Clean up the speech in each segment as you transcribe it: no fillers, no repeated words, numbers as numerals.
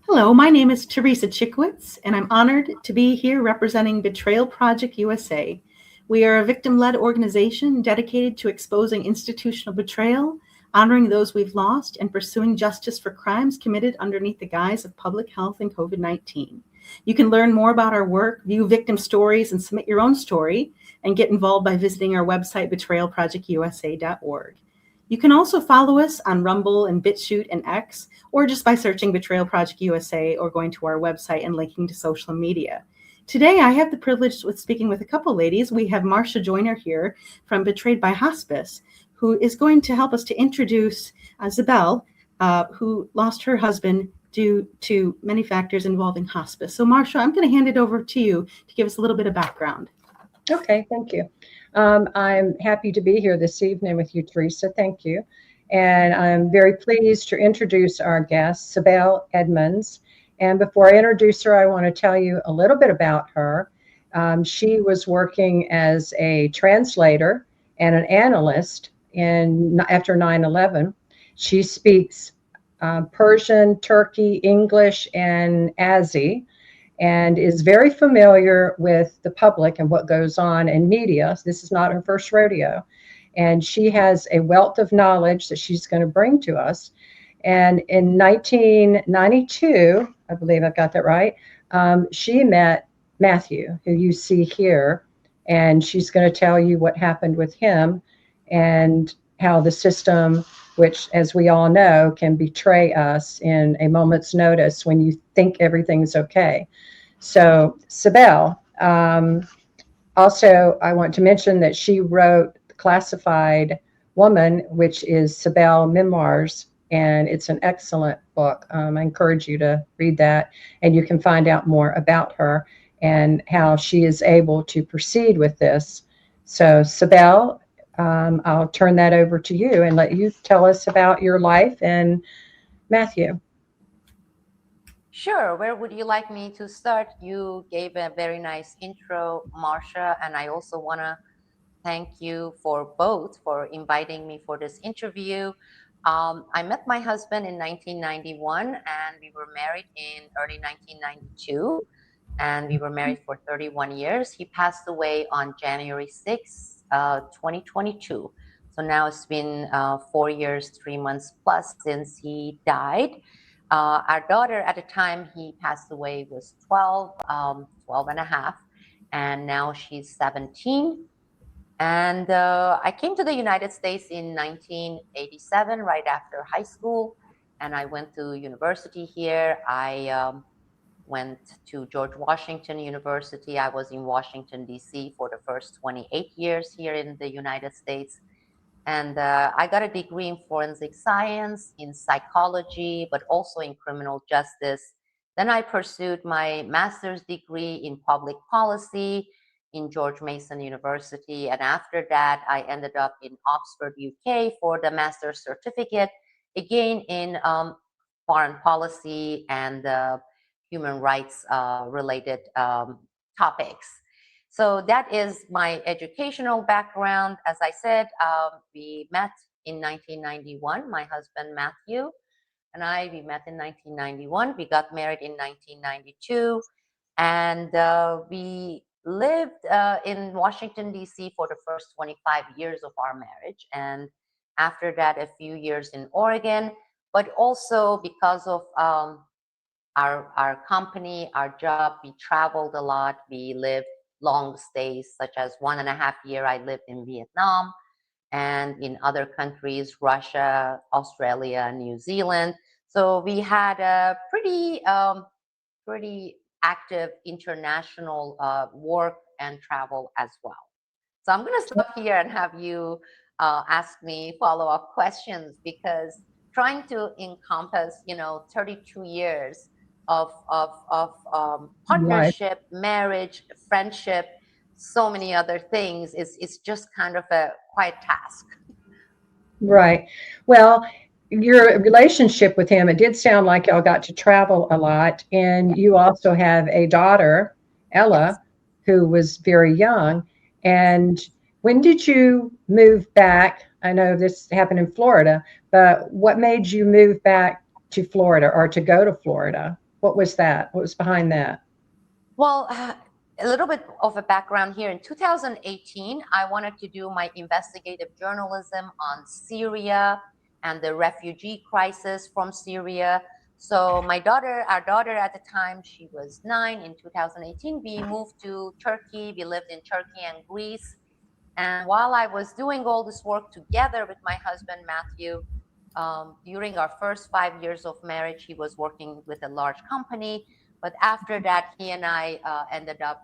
Hello, my name is Teresa Chickwitz, and I'm honored to be here representing Betrayal Project USA. We are a victim-led organization dedicated to exposing institutional betrayal, honoring those we've lost, and pursuing justice for crimes committed underneath the guise of public health and COVID-19. You can learn more about our work, view victim stories, and submit your own story, and get involved by visiting our website, betrayalprojectusa.org. You can also follow us on Rumble and BitChute and X, or just by searching Betrayal Project USA or going to our website and linking to social media. Today, I have the privilege of speaking with a couple ladies. We have Marcia Joyner here from Betrayed by Hospice, who is going to help us to introduce Sibel, who lost her husband due to many factors involving hospice. So Marcia, I'm going to hand it over to you to give us a little bit of background. Okay, thank you. I'm happy to be here this evening with you, Teresa. Thank you. And I'm very pleased to introduce our guest, Sibel Edmonds. And before I introduce her, I want to tell you a little bit about her. She was working as a translator and an analyst after 9/11. She speaks Persian, Turkey, English, and Aussie, and is very familiar with the public and what goes on in media. This is not her first rodeo. And she has a wealth of knowledge that she's going to bring to us. And in 1992, I believe I've got that right, she met Matthew, who you see here, and she's going to tell you what happened with him and how the system, which, as we all know, can betray us in a moment's notice when you think everything's okay. So, Sibel, also, I want to mention that she wrote Classified Woman, which is Sibel Memoirs, and it's an excellent book. I encourage you to read that, and you can find out more about her and how she is able to proceed with this. So, Sibel, I'll turn that over to you and let you tell us about your life and Matthew. Sure. Where would you like me to start? You gave a very nice intro, Marcia, and I also want to thank you for both for inviting me for this interview. I met my husband in 1991, and we were married in early 1992, and we were married for 31 years. He passed away on January 6, 2022. So now it's been 4 years, 3 months plus since he died. Our daughter at the time he passed away was 12 and a half, and now she's 17. And I came to the United States in 1987, right after high school, and I went to university here. I went to George Washington University. I was in Washington, D.C. for the first 28 years here in the United States. And I got a degree in forensic science, in psychology, but also in criminal justice. Then I pursued my master's degree in public policy in George Mason University. And after that, I ended up in Oxford, UK for the master's certificate, again in foreign policy and human rights related topics. So that is my educational background. As I said, we met in 1991, my husband Matthew and we met in 1991. We got married in 1992, and we lived in Washington, D.C. for the first 25 years of our marriage. And after that, a few years in Oregon, but also because of our company, our job, we traveled a lot. We lived long stays, such as 1.5 years I lived in Vietnam, and in other countries, Russia, Australia, New Zealand. So we had a pretty active international work and travel as well. So I'm going to stop here and have you ask me follow-up questions, because trying to encompass, 32 years of partnership, marriage, friendship, so many other things is just kind of a quiet task. Right. Well, your relationship with him, it did sound like y'all got to travel a lot. And you also have a daughter, Ella, Yes. who was very young. And when did you move back? I know this happened in Florida, but what made you move back to Florida or to go to Florida? What was that? What was behind that? Well, a little bit of a background here. In 2018, I wanted to do my investigative journalism on Syria and the refugee crisis from Syria. So our daughter at the time, she was 9 in 2018. We moved to Turkey. We lived in Turkey and Greece. And while I was doing all this work together with my husband, Matthew, during our first 5 years of marriage, he was working with a large company. But after that, he and I ended up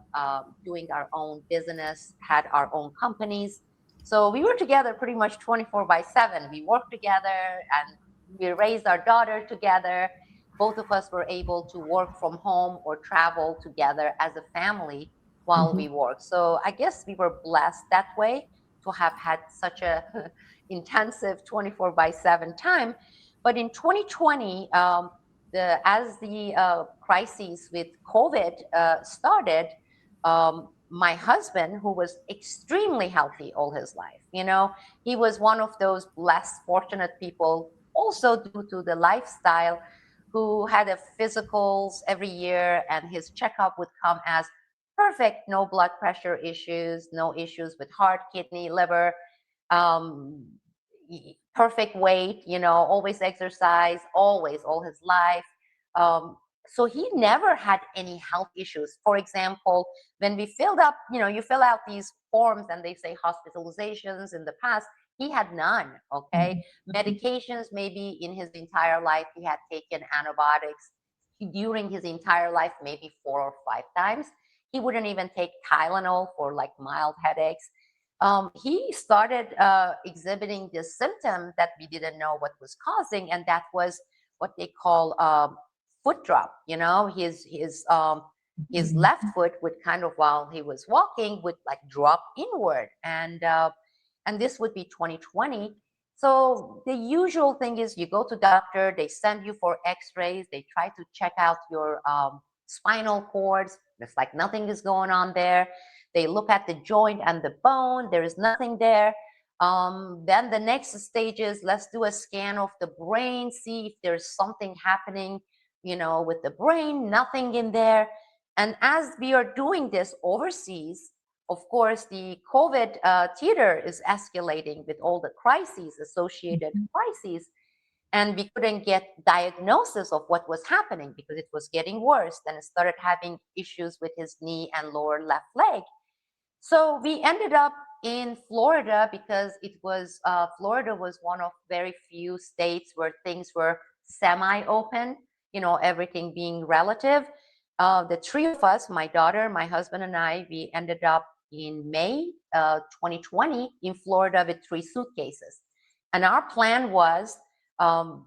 doing our own business, had our own companies. So we were together pretty much 24/7. We worked together and we raised our daughter together. Both of us were able to work from home or travel together as a family while we worked. So I guess we were blessed that way to have had such a intensive 24/7 time. But in 2020, as the crises with COVID started, my husband, who was extremely healthy all his life, he was one of those less fortunate people, also due to the lifestyle, who had a physicals every year, and his checkup would come as perfect, no blood pressure issues, no issues with heart, kidney, liver, perfect weight, always exercise, always, all his life. So he never had any health issues. For example, when we filled up, you fill out these forms and they say hospitalizations in the past, he had none, okay? Medications, maybe in his entire life, he had taken antibiotics during his entire life, maybe 4 or 5 times. He wouldn't even take Tylenol for like mild headaches. He started exhibiting this symptom that we didn't know what was causing, and that was what they call foot drop. His left foot would kind of, while he was walking, would like drop inward, and this would be 2020. So the usual thing is you go to doctor, they send you for X-rays, they try to check out your spinal cords. It's like nothing is going on there. They look at the joint and the bone. There is nothing there. Then the next stage is let's do a scan of the brain, see if there's something happening, with the brain. Nothing in there. And as we are doing this overseas, of course, the COVID theater is escalating with all the crises, associated crises. And we couldn't get diagnosis of what was happening because it was getting worse. Then it started having issues with his knee and lower left leg. So we ended up in Florida because Florida was one of very few states where things were semi-open, everything being relative. The 3 of us, my daughter, my husband, and I, we ended up in May 2020 in Florida with 3 suitcases. And our plan was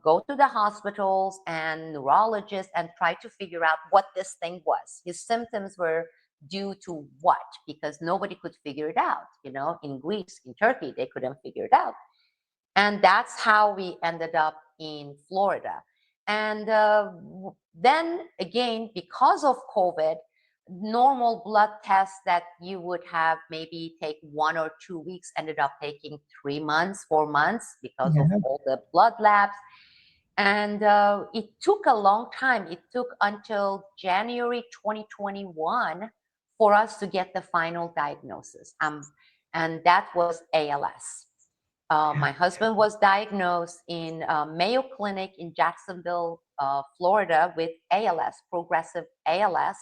go to the hospitals and neurologists and try to figure out what this thing was. His symptoms were due to what? Because nobody could figure it out. In Greece, in Turkey, they couldn't figure it out. And that's how we ended up in Florida. And then again, because of COVID, normal blood tests that you would have maybe take 1 or 2 weeks ended up taking 3 months, 4 months because of all the blood labs. And it took a long time. It took until January 2021 for us to get the final diagnosis. And that was ALS. My husband was diagnosed in Mayo Clinic in Jacksonville, Florida with ALS, progressive ALS.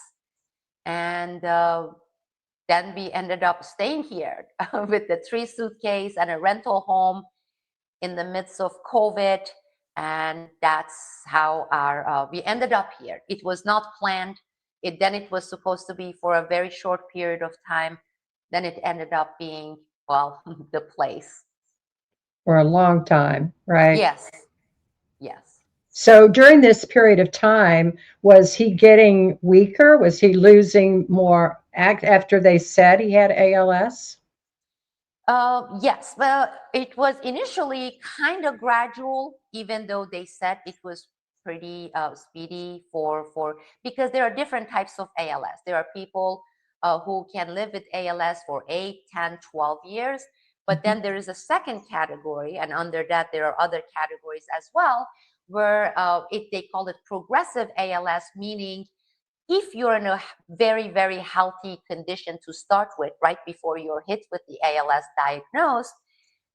And then we ended up staying here with the 3 suitcase and a rental home in the midst of COVID. And that's how we ended up here. It was not planned. Then it was supposed to be for a very short period of time. Then it ended up being, the place. For a long time, right? Yes. Yes. So during this period of time, was he getting weaker? Was he losing more after they said he had ALS? Yes. Well, it was initially kind of gradual, even though they said it was pretty speedy because there are different types of ALS. There are people who can live with ALS for 8, 10, 12 years. But then there is a second category, and under that, there are other categories as well, where they call it progressive ALS, meaning if you're in a very, very healthy condition to start with, right before you're hit with the ALS diagnosis,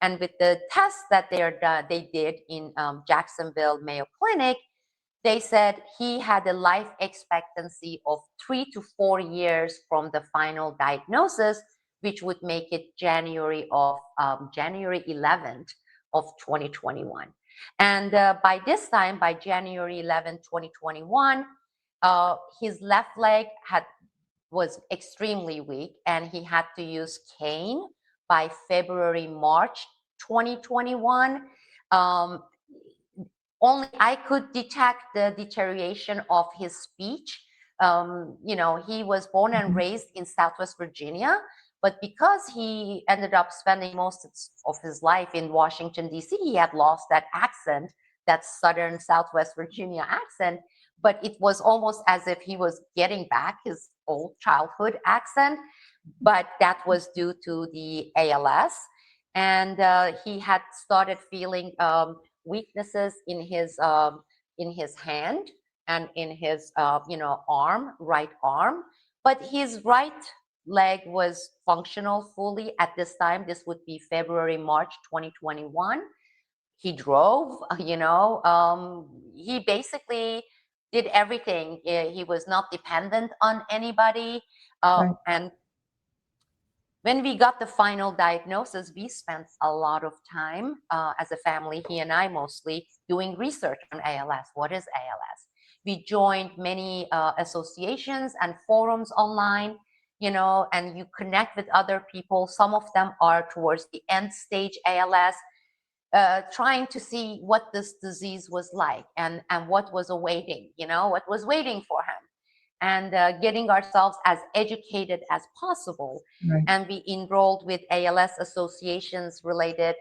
and with the tests that they did in Jacksonville Mayo Clinic, they said he had a life expectancy of 3 to 4 years from the final diagnosis, which would make it January 11th of 2021. And by this time, by January 11th, 2021, his left leg was extremely weak, and he had to use cane by February, March 2021. Only I could detect the deterioration of his speech. He was born and raised in Southwest Virginia, but because he ended up spending most of his life in Washington, D.C., he had lost that accent, that Southern Southwest Virginia accent, but it was almost as if he was getting back his old childhood accent, but that was due to the ALS. And he had started feeling weaknesses in his hand and in his right arm, but his right leg was functional fully at this time. This would be February, March 2021. He drove, he basically did everything. He was not dependent on anybody. Right. And when we got the final diagnosis, we spent a lot of time as a family, he and I mostly, doing research on ALS. What is ALS? We joined many associations and forums online, and you connect with other people. Some of them are towards the end stage ALS, trying to see what this disease was like and what was awaiting, what was waiting for him. And getting ourselves as educated as possible. Right. And we enrolled with ALS associations related,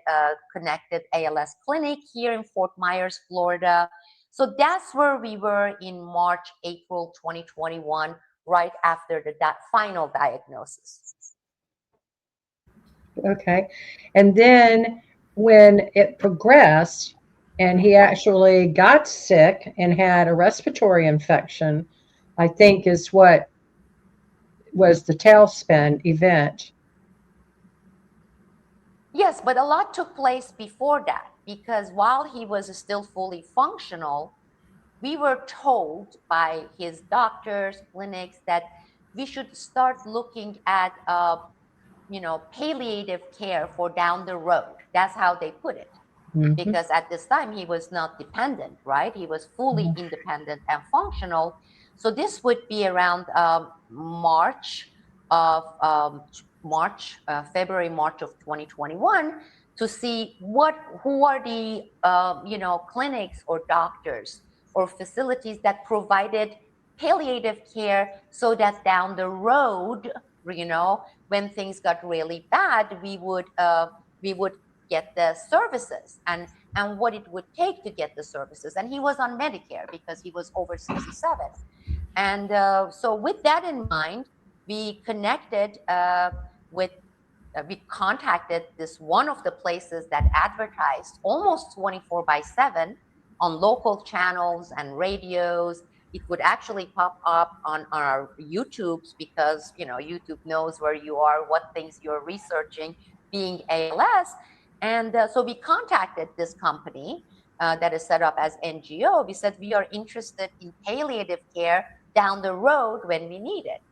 connected ALS clinic here in Fort Myers, Florida. So that's where we were in March, April 2021, right after that final diagnosis. Okay. And then when it progressed and he actually got sick and had a respiratory infection, I think is what was the tailspin event. Yes, but a lot took place before that, because while he was still fully functional, we were told by his doctors, clinics, that we should start looking at, palliative care for down the road. That's how they put it. Mm-hmm. Because at this time he was not dependent, right? He was fully independent and functional. So this would be around February, March of 2021, to see who are the clinics or doctors or facilities that provided palliative care, so that down the road, when things got really bad, we would get the services and what it would take to get the services. And he was on Medicare because he was over 67. And so with that in mind, we connected we contacted this one of the places that advertised almost 24/7 on local channels and radios. It would actually pop up on our YouTubes, because YouTube knows where you are, what things you're researching, being ALS. And so we contacted this company that is set up as NGO. We said, we are interested in palliative care down the road when we need it.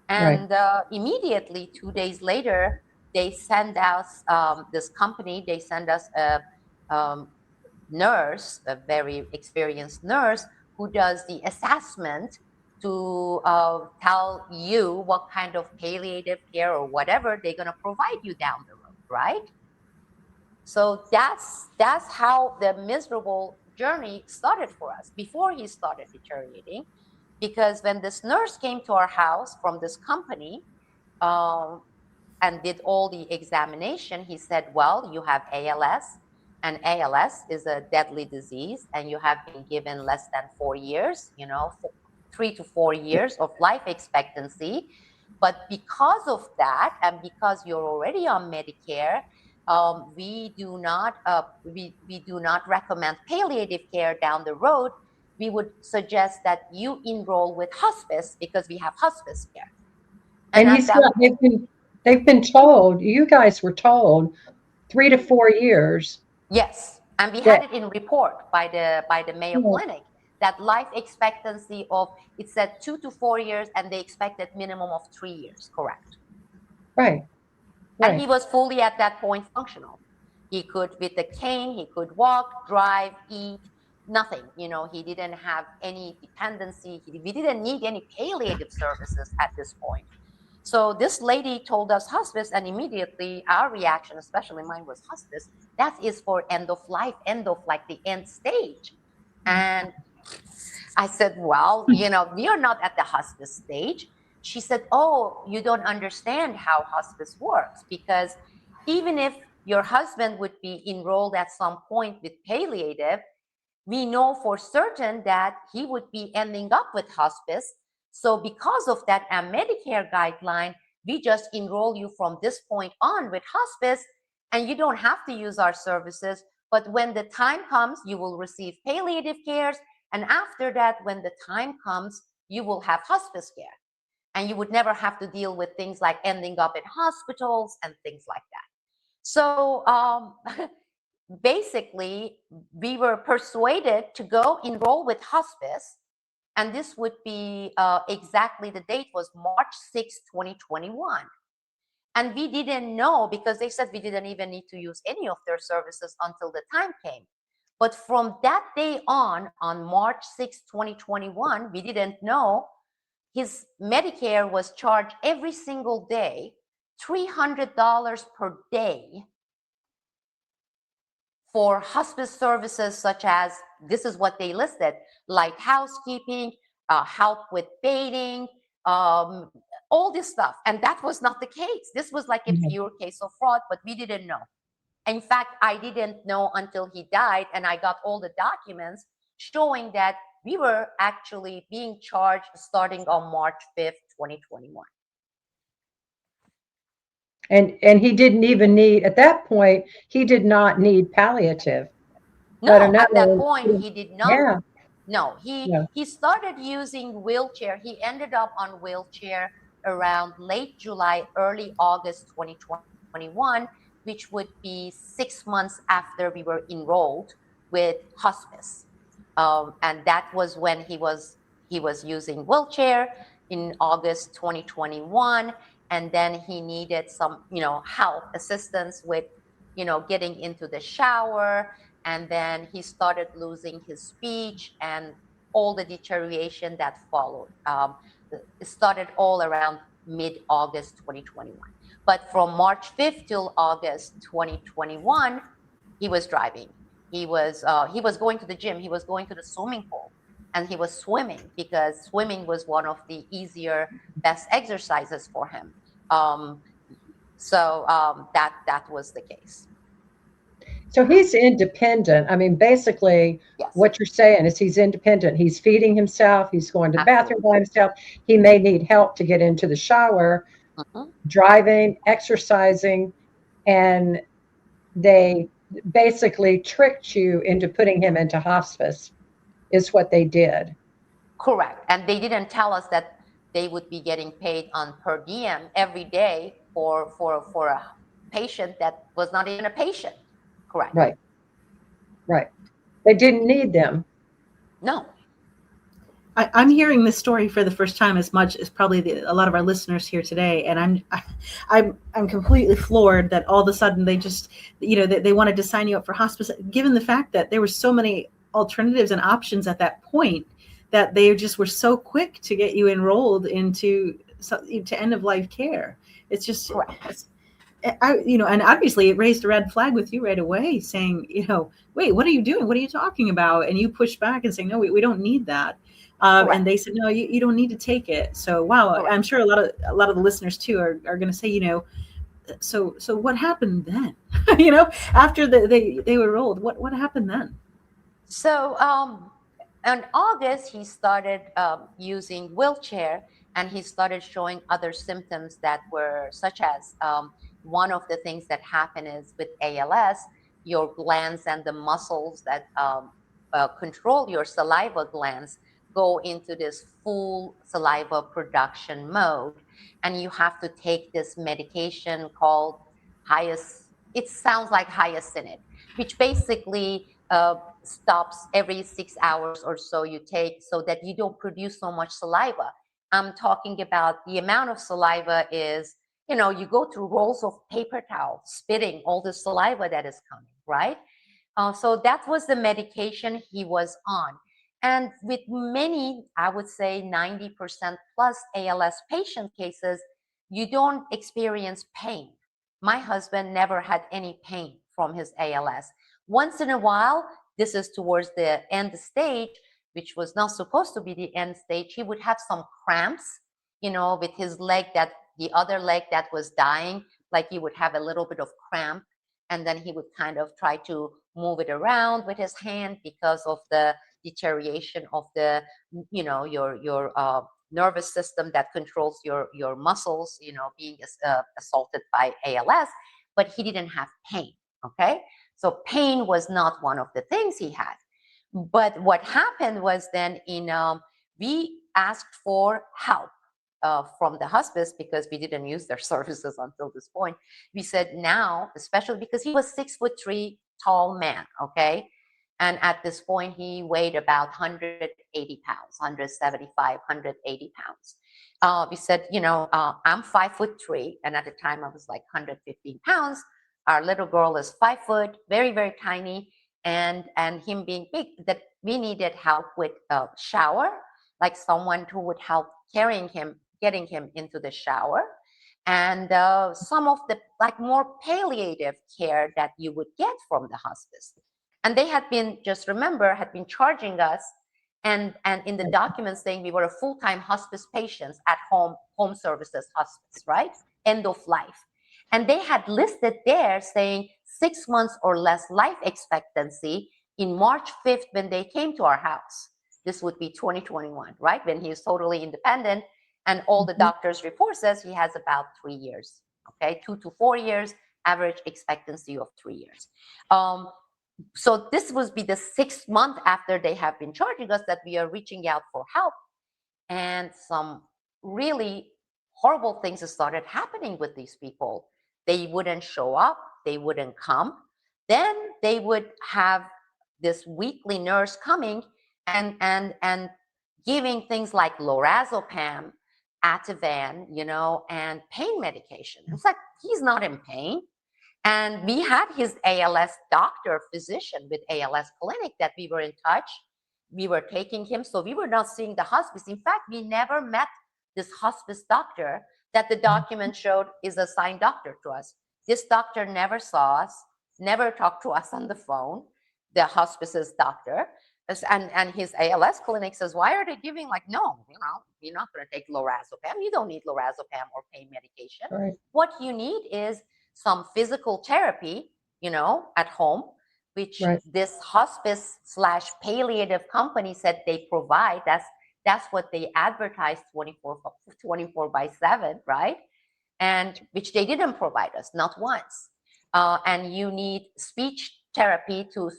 And immediately, 2 days later, they send us, this company, they send us a nurse, a very experienced nurse, who does the assessment to tell you what kind of palliative care or whatever they're going to provide you down the road, right? So that's how the miserable journey started for us before he started deteriorating. Because when this nurse came to our house from this company and did all the examination, he said, well, you have ALS, and ALS is a deadly disease, and you have been given less than 4 years, 3 to 4 years of life expectancy. But because of that, and because you're already on Medicare, we do not recommend palliative care down the road. We would suggest that you enroll with hospice because we have hospice care. And at that they've been told, you guys were told 3 to 4 years. Yes, and we that had it in report by the Mayo Clinic that life expectancy of, it said 2 to 4 years, and they expected minimum of 3 years. Correct. Right. And he was fully at that point functional. He could, with a cane, he could walk, drive, eat, nothing. He didn't have any dependency. We didn't need any palliative services at this point. So this lady told us hospice, and immediately our reaction, especially mine, was hospice. That is for end of life, like the end stage. And I said, well, we are not at the hospice stage. She said, oh, you don't understand how hospice works, because even if your husband would be enrolled at some point with palliative, we know for certain that he would be ending up with hospice. So because of that Medicare guideline, we just enroll you from this point on with hospice, and you don't have to use our services. But when the time comes, you will receive palliative cares. And after that, when the time comes, you will have hospice care. And you would never have to deal with things like ending up in hospitals and things like that. So basically, we were persuaded to go enroll with hospice. And this would be exactly, the date was March 6, 2021. And we didn't know, because they said we didn't even need to use any of their services until the time came. But from that day on March 6, 2021, we didn't know his Medicare was charged every single day, $300 per day, for hospice services such as, this is what they listed, like housekeeping, help with bathing, all this stuff. And that was not the case. This was like a pure case of fraud, but we didn't know. In fact, I didn't know until he died, and I got all the documents showing that we were actually being charged starting on March 5th, 2021. And he didn't even need, at that point, he did not need palliative. No, at that point, he did not. Yeah. No, he started using wheelchair. He ended up on wheelchair around late July, early August 2021, which would be 6 months after we were enrolled with hospice. And that was when he was using wheelchair in August 2021. And then he needed some, help, assistance with, getting into the shower. And then he started losing his speech and all the deterioration that followed. It started all around mid-August 2021. But from March 5th till August 2021, he was driving. He was going to the gym. He was going to the swimming pool, and he was swimming because swimming was one of the easier, best exercises for him. That was the case. So he's independent. I mean, basically, yes. What you're saying is he's independent. He's feeding himself. He's going to the bathroom by himself. He may need help to get into the shower, driving, exercising, and they basically tricked you into putting him into hospice, is what they did. Correct. And they didn't tell us that they would be getting paid on per diem every day for a patient that was not even a patient. Correct. Right. They didn't need them. No. I'm hearing this story for the first time as much as probably a lot of our listeners here today, and I'm completely floored that all of a sudden they just, they wanted to sign you up for hospice, given the fact that there were so many alternatives and options at that point, that they just were so quick to get you enrolled into end of life care. It's just, and obviously it raised a red flag with you right away, saying, wait, what are you doing? What are you talking about? And you pushed back and saying, no, we don't need that. And they said, no, you don't need to take it. So, wow, I'm sure a lot of the listeners too are going to say, so what happened then? After they were enrolled, what happened then? So, in August, he started using wheelchair, and he started showing other symptoms that were such as one of the things that happen is with ALS, your glands and the muscles that control your saliva glands go into this full saliva production mode. And you have to take this medication called it sounds like hyoscine, which basically stops every 6 hours or so you take so that you don't produce so much saliva. I'm talking about the amount of saliva is, you go through rolls of paper towel, spitting all the saliva that is coming, right? So that was the medication he was on. And with many, I would say 90% plus ALS patient cases, you don't experience pain. My husband never had any pain from his ALS. Once in a while, this is towards the end stage, which was not supposed to be the end stage, he would have some cramps, with his leg, the other leg that was dying, like he would have a little bit of cramp, and then he would kind of try to move it around with his hand because of the deterioration of the, your nervous system that controls your muscles, being assaulted by ALS, but he didn't have pain, okay? So pain was not one of the things he had. But what happened was then we asked for help from the hospice because we didn't use their services until this point. We said now, especially because he was 6'3" tall man, okay? And at this point, he weighed about 180 pounds, 175, 180 pounds. We said, I'm 5'3", and at the time I was like 115 pounds. Our little girl is 5 foot, very, very tiny, and him being big, that we needed help with a shower, like someone who would help carrying him, getting him into the shower, and some of the more palliative care that you would get from the hospice. And they had been, just remember, had been charging us and in the documents saying we were a full-time hospice patients at home services hospice, right? End of life. And they had listed there saying 6 months or less life expectancy in March 5th when they came to our house. This would be 2021, right? When he is totally independent. And all the doctor's report says he has about 3 years, okay? 2 to 4 years, average expectancy of 3 years. So this would be the 6th month after they have been charging us that we are reaching out for help. And some really horrible things started happening with these people. They wouldn't show up, they wouldn't come. Then they would have this weekly nurse coming and giving things like Lorazepam, Ativan, and pain medication. It's like, he's not in pain. And we had his ALS doctor, physician with ALS clinic that we were in touch. We were taking him, so we were not seeing the hospice. In fact, we never met this hospice doctor that the document showed is a assigned doctor to us. This doctor never saw us, never talked to us on the phone, the hospice's doctor. And his ALS clinic says, why are they giving, no, you're not going to take Lorazepam. You don't need Lorazepam or pain medication. Right. What you need is some physical therapy, at home, which this hospice / palliative company said they provide. That's what they advertise 24/7, right? And which they didn't provide us, not once. And you need speech therapy to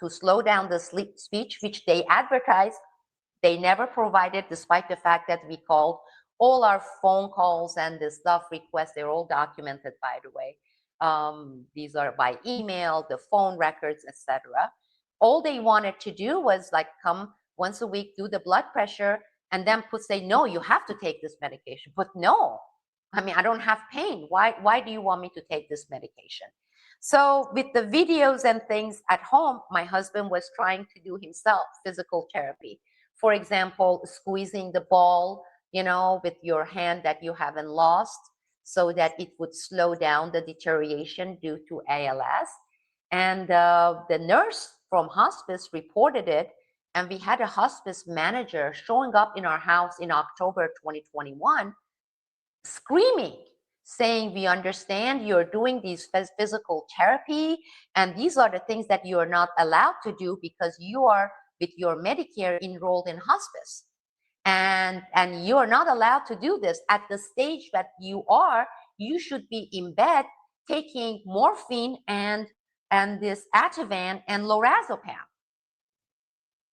slow down the speech, which they advertise. They never provided, despite the fact that we called. All our phone calls and the stuff requests, they're all documented, by the way. These are by email, the phone records, etc. All they wanted to do was come once a week, do the blood pressure, and then say, no, you have to take this medication. But no, I don't have pain. Why do you want me to take this medication? So with the videos and things at home, my husband was trying to do himself physical therapy. For example, squeezing the ball, with your hand that you haven't lost, so that it would slow down the deterioration due to ALS. And the nurse from hospice reported it, and we had a hospice manager showing up in our house in October 2021, screaming, saying, we understand you're doing these physical therapy, and these are the things that you are not allowed to do because you are with your Medicare enrolled in hospice. And you are not allowed to do this at the stage that you are. You should be in bed taking morphine and this Ativan and Lorazepam.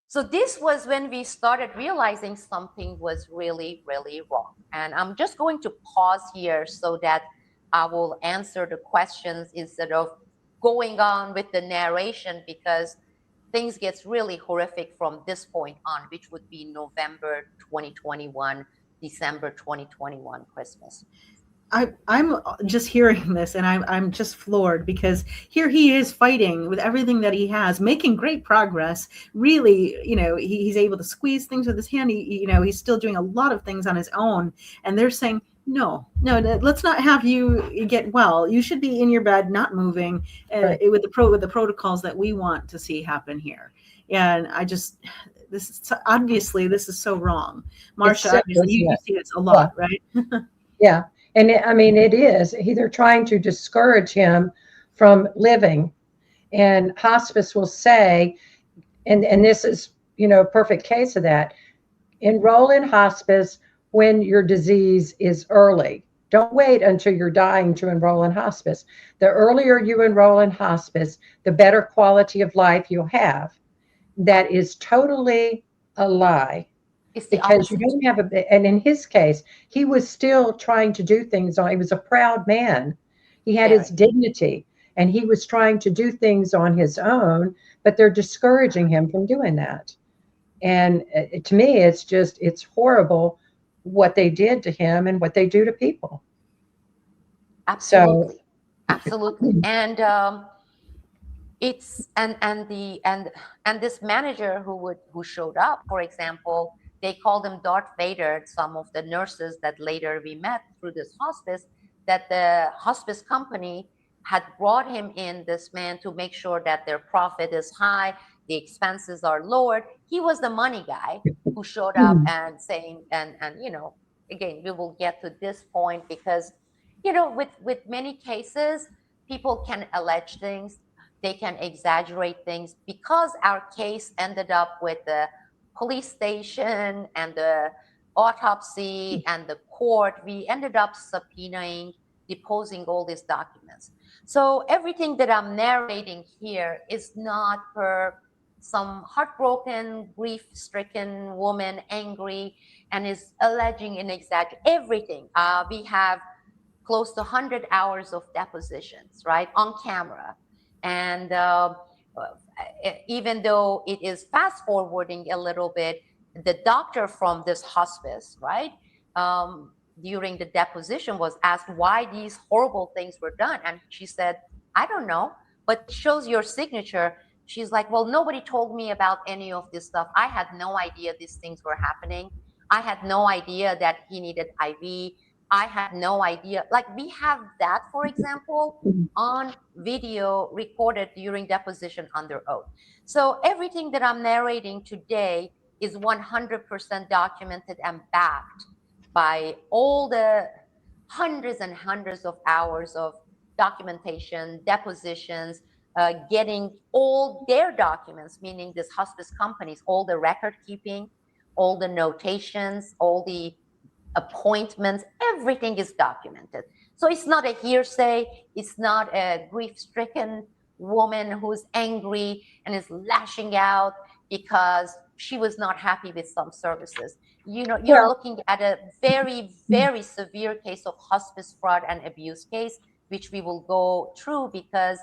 So this was when we started realizing something was really, really wrong. And I'm just going to pause here so that I will answer the questions instead of going on with the narration, because things gets really horrific from this point on, which would be November 2021, December 2021 Christmas. I'm just hearing this, and I'm just floored, because here he is fighting with everything that he has, making great progress. Really, he's able to squeeze things with his hand. He's still doing a lot of things on his own, and they're saying, no, let's not have you get well. You should be in your bed, not moving, Right. with the protocols that we want to see happen here. And this is so wrong, Marcia. Obviously, you see this a lot, right? Yeah. And it is. They're trying to discourage him from living. And hospice will say, and this is, a perfect case of that, enroll in hospice when your disease is early. Don't wait until you're dying to enroll in hospice. The earlier you enroll in hospice, the better quality of life you'll have. That is totally a lie. It's the Because opposite. you don't have and in his case, he was still trying to do things he was a proud man. He had his dignity, and he was trying to do things on his own, but they're discouraging him from doing that. And to me, it's horrible what they did to him and what they do to people. Absolutely. Absolutely. And it's and this manager who showed up, for example, they called him Darth Vader. Some of the nurses that later we met through this hospice, that the hospice company had brought him in, this man, to make sure that their profit is high, the expenses are lowered. He was the money guy who showed up and saying, and again, we will get to this point, because with many cases, people can allege things, they can exaggerate things. Because our case ended up with the police station and the autopsy and the court, we ended up subpoenaing, deposing all these documents. So everything that I'm narrating here is not per some heartbroken, grief-stricken woman, angry, and is alleging and exaggerating everything. We have close to 100 hours of depositions, right, on camera. And even though it is fast forwarding a little bit, the doctor from this hospice, right, during the deposition was asked why these horrible things were done. And she said, I don't know, but shows your signature. She's like, well, nobody told me about any of this stuff. I had no idea these things were happening. I had no idea that he needed IV. I had no idea. Like, we have that, for example, on video recorded during deposition under oath. So everything that I'm narrating today is 100% documented and backed by all the hundreds and hundreds of hours of documentation, depositions, getting all their documents, meaning this hospice companies, all the record keeping, all the notations, all the appointments, everything is documented. So it's not a hearsay. It's not a grief-stricken woman who's angry and is lashing out because she was not happy with some services. You're looking at a very, very severe case of hospice fraud and abuse case, which we will go through, because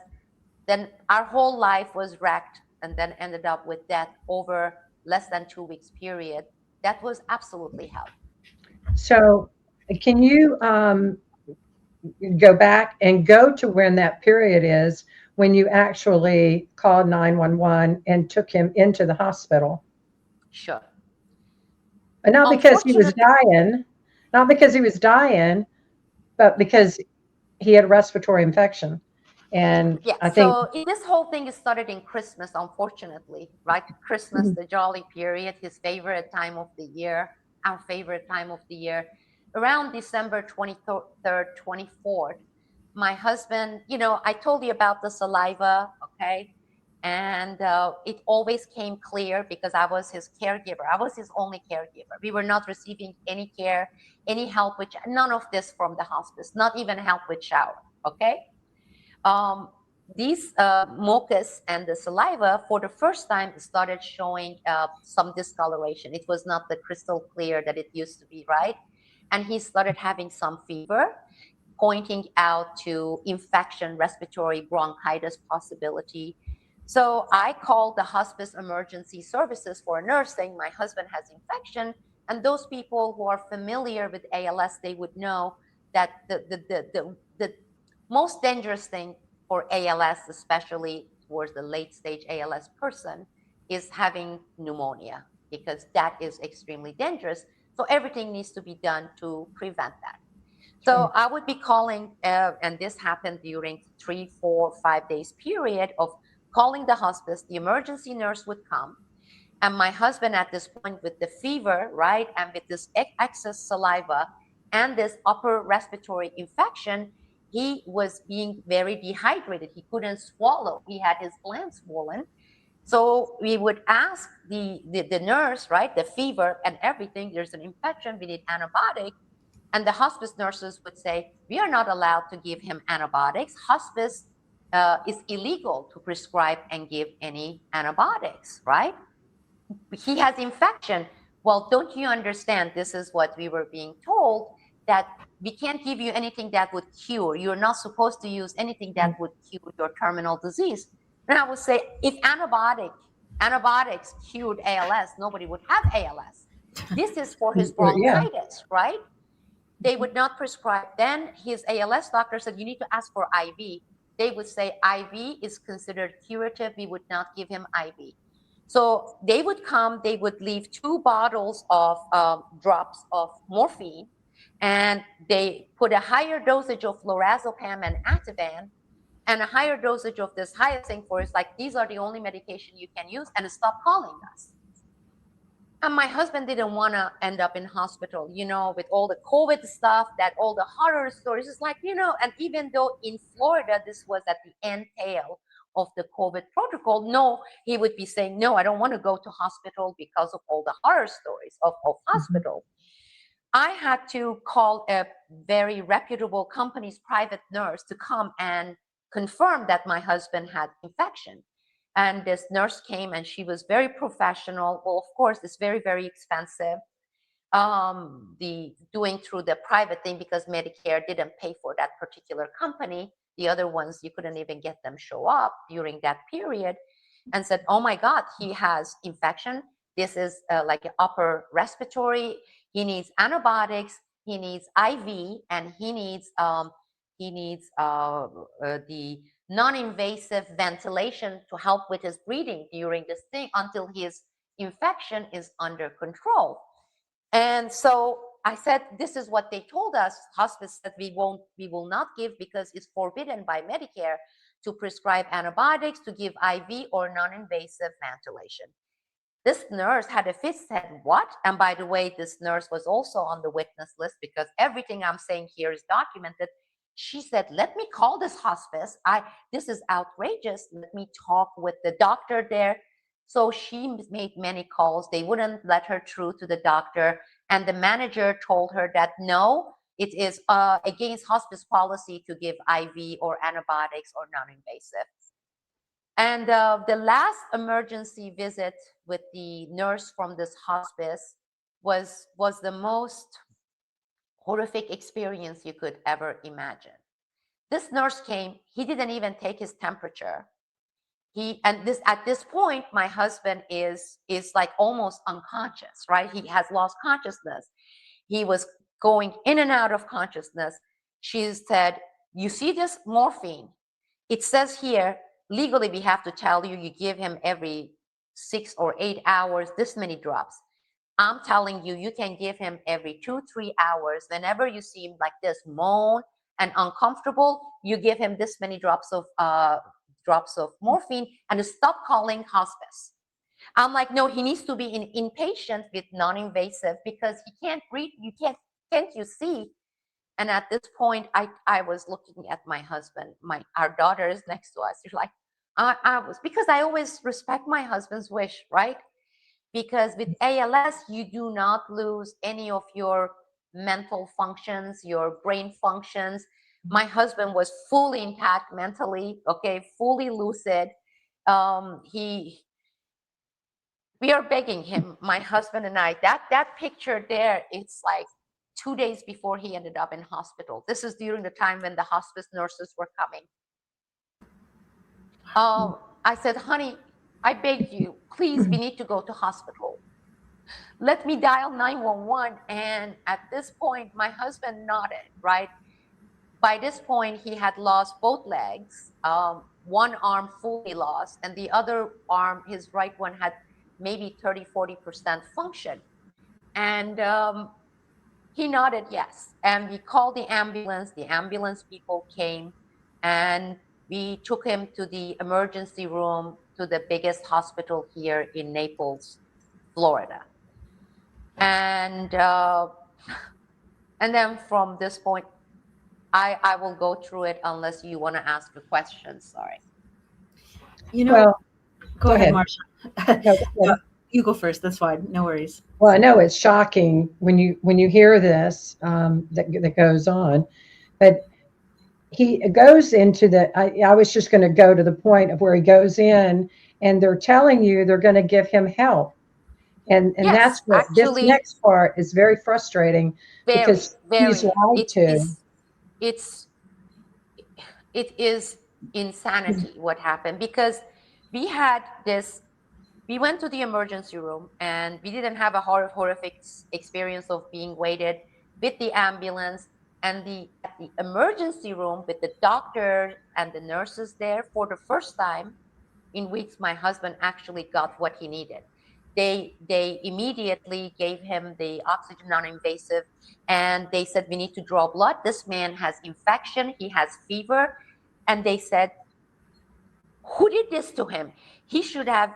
then our whole life was wrecked and then ended up with death over less than 2 weeks period. That was absolutely hell. So can you go back and go to when that period is when you actually called 911 and took him into the hospital? Sure. And not because he was dying, but because he had a respiratory infection. And yeah, I think so this whole thing started in Christmas, unfortunately, right? Christmas, the jolly period, his favorite time of the year, our favorite time of the year. Around December 23rd, 24th, my husband, I told you about the saliva, okay? And it always came clear because I was his caregiver. I was his only caregiver. We were not receiving any care, any help, none of this from the hospice, not even help with shower, okay? These mucus and the saliva, for the first time, started showing some discoloration. It was not the crystal clear that it used to be, right? And he started having some fever, pointing out to infection, respiratory bronchitis possibility. So I called the hospice emergency services for a nurse saying my husband has infection. And those people who are familiar with ALS, they would know that the most dangerous thing for ALS, especially towards the late stage ALS person, is having pneumonia, because that is extremely dangerous. So everything needs to be done to prevent that. So I would be calling, and this happened during 3, 4, 5 days period of calling the hospice. The emergency nurse would come, and my husband at this point with the fever, right, and with this excess saliva and this upper respiratory infection, he was being very dehydrated. He couldn't swallow. He had his glands swollen. So we would ask the nurse, right, the fever and everything, there's an infection, we need antibiotic. And the hospice nurses would say, we are not allowed to give him antibiotics. Hospice is illegal to prescribe and give any antibiotics, right? He has infection. Well, don't you understand? This is what we were being told, that we can't give you anything that would cure. You're not supposed to use anything that would cure your terminal disease. And I would say, if antibiotics cured ALS, nobody would have ALS. This is for his bronchitis, right? They would not prescribe. Then his ALS doctor said, you need to ask for IV. They would say IV is considered curative. We would not give him IV. So they would come, they would leave 2 bottles of drops of morphine, and they put a higher dosage of Lorazepam and Ativan, and a higher dosage of this hyoscine for us, like, these are the only medication you can use, and stop calling us. And my husband didn't want to end up in hospital, you know, with all the COVID stuff, that all the horror stories. It's like, you know, and even though in Florida, this was at the end tail of the COVID protocol, no, he would be saying, no, I don't want to go to hospital because of all the horror stories of hospital. I had to call a very reputable company's private nurse to come and confirm that my husband had infection. And this nurse came, and she was very professional. Well, of course, it's very, very expensive. The doing through the private thing, because Medicare didn't pay for that particular company. The other ones, you couldn't even get them show up during that period, and said, oh my God, he has infection. This is like an upper respiratory. He needs antibiotics. He needs IV, and he needs the non-invasive ventilation to help with his breathing during this thing until his infection is under control. And so I said, this is what they told us. Hospice said we will not give, because it's forbidden by Medicare to prescribe antibiotics, to give IV or non-invasive ventilation. This nurse had a fit, said, what? And by the way, this nurse was also on the witness list, because everything I'm saying here is documented. She said, let me call this hospice. This is outrageous. Let me talk with the doctor there. So she made many calls. They wouldn't let her through to the doctor. And the manager told her that, no, it is against hospice policy to give IV or antibiotics or non-invasive. And the last emergency visit with the nurse from this hospice was the most horrific experience you could ever imagine. This nurse came, he didn't even take his temperature. At this point, my husband is like almost unconscious, right? He has lost consciousness. He was going in and out of consciousness. She said, you see this morphine? It says here, legally, we have to tell you, you give him every 6 or 8 hours, this many drops. I'm telling you, you can give him every 2, 3 hours. Whenever you see him like this, moan and uncomfortable, you give him this many drops of morphine, and stop calling hospice. I'm like, no, he needs to be inpatient with non-invasive, because he can't breathe. Can't you see? And at this point, I was looking at my husband. Our daughter is next to us. She's like, because I always respect my husband's wish, right? Because with ALS, you do not lose any of your mental functions, your brain functions. My husband was fully intact mentally, okay, fully lucid. We are begging him, my husband and I, that picture there, it's like 2 days before he ended up in hospital. This is during the time when the hospice nurses were coming. I said, honey, I beg you, please, we need to go to hospital. Let me dial 911. And at this point, my husband nodded, right? By this point, he had lost both legs, one arm fully lost, and the other arm, his right one, had maybe 30–40% function. And he nodded yes. And we called the ambulance. The ambulance people came, and we took him to the emergency room to the biggest hospital here in Naples, Florida. And then from this point, I will go through it unless you want to ask a question. Sorry. You know, Well, go ahead, Marsha. No, go ahead. You go first. That's fine. No worries. Well, I know it's shocking when you hear this that goes on, but he goes into the. I was just going to go to the point of where he goes in, and they're telling you they're going to give him help, and Yes, that's what this actually, next part is very frustrating because he's lied to. It is insanity what happened, because we had this. We went to the emergency room, and we didn't have a horrific experience of being waited with the ambulance and at the emergency room with the doctor and the nurses there. For the first time in weeks, my husband actually got what he needed. They immediately gave him the oxygen non-invasive, and they said, we need to draw blood. This man has infection, he has fever. And they said, who did this to him? He should have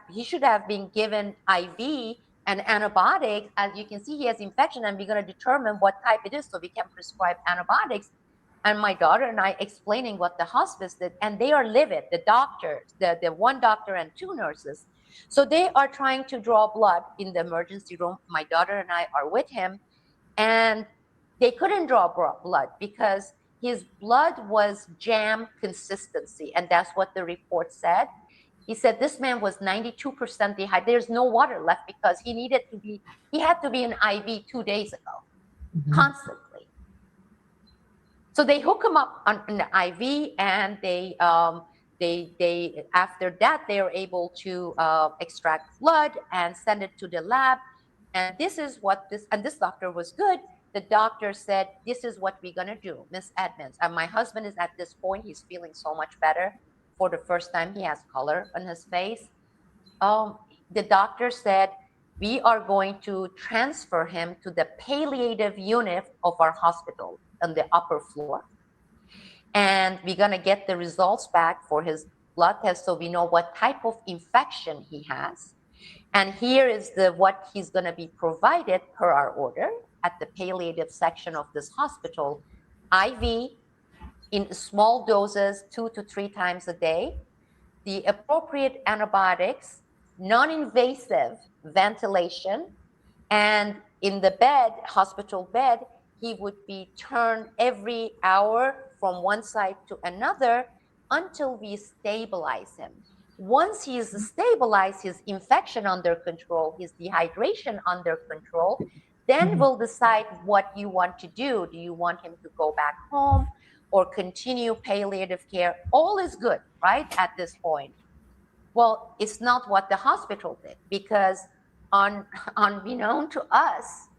been given IV and antibiotics. As you can see, he has infection, and we're going to determine what type it is so we can prescribe antibiotics. And my daughter and I explaining what the hospice did, and they are livid, the doctors, the one doctor and two nurses. So they are trying to draw blood in the emergency room. My daughter and I are with him, and they couldn't draw blood because his blood was jam consistency, and that's what the report said. He said this man was 92% dehydrated. There's no water left because he had to be in IV 2 days ago, constantly. So they hook him up on the IV, and they after that they are able to extract blood and send it to the lab. And this doctor was good. The doctor said, this is what we're gonna do, Miss Edmonds. And my husband is at this point, he's feeling so much better. For the first time, he has color on his face. The doctor said, we are going to transfer him to the palliative unit of our hospital on the upper floor. And we're gonna get the results back for his blood test so we know what type of infection he has. And here is what he's going to be provided per our order at the palliative section of this hospital. IV in small doses, 2 to 3 times a day. The appropriate antibiotics, non-invasive ventilation, and in the hospital bed, he would be turned every hour from one side to another until we stabilize him. Once he is stabilized, his infection under control, his dehydration under control, then we'll decide what you want to do. Do you want him to go back home or continue palliative care? All is good, right, at this point. Well, it's not what the hospital did, because unbeknown to us,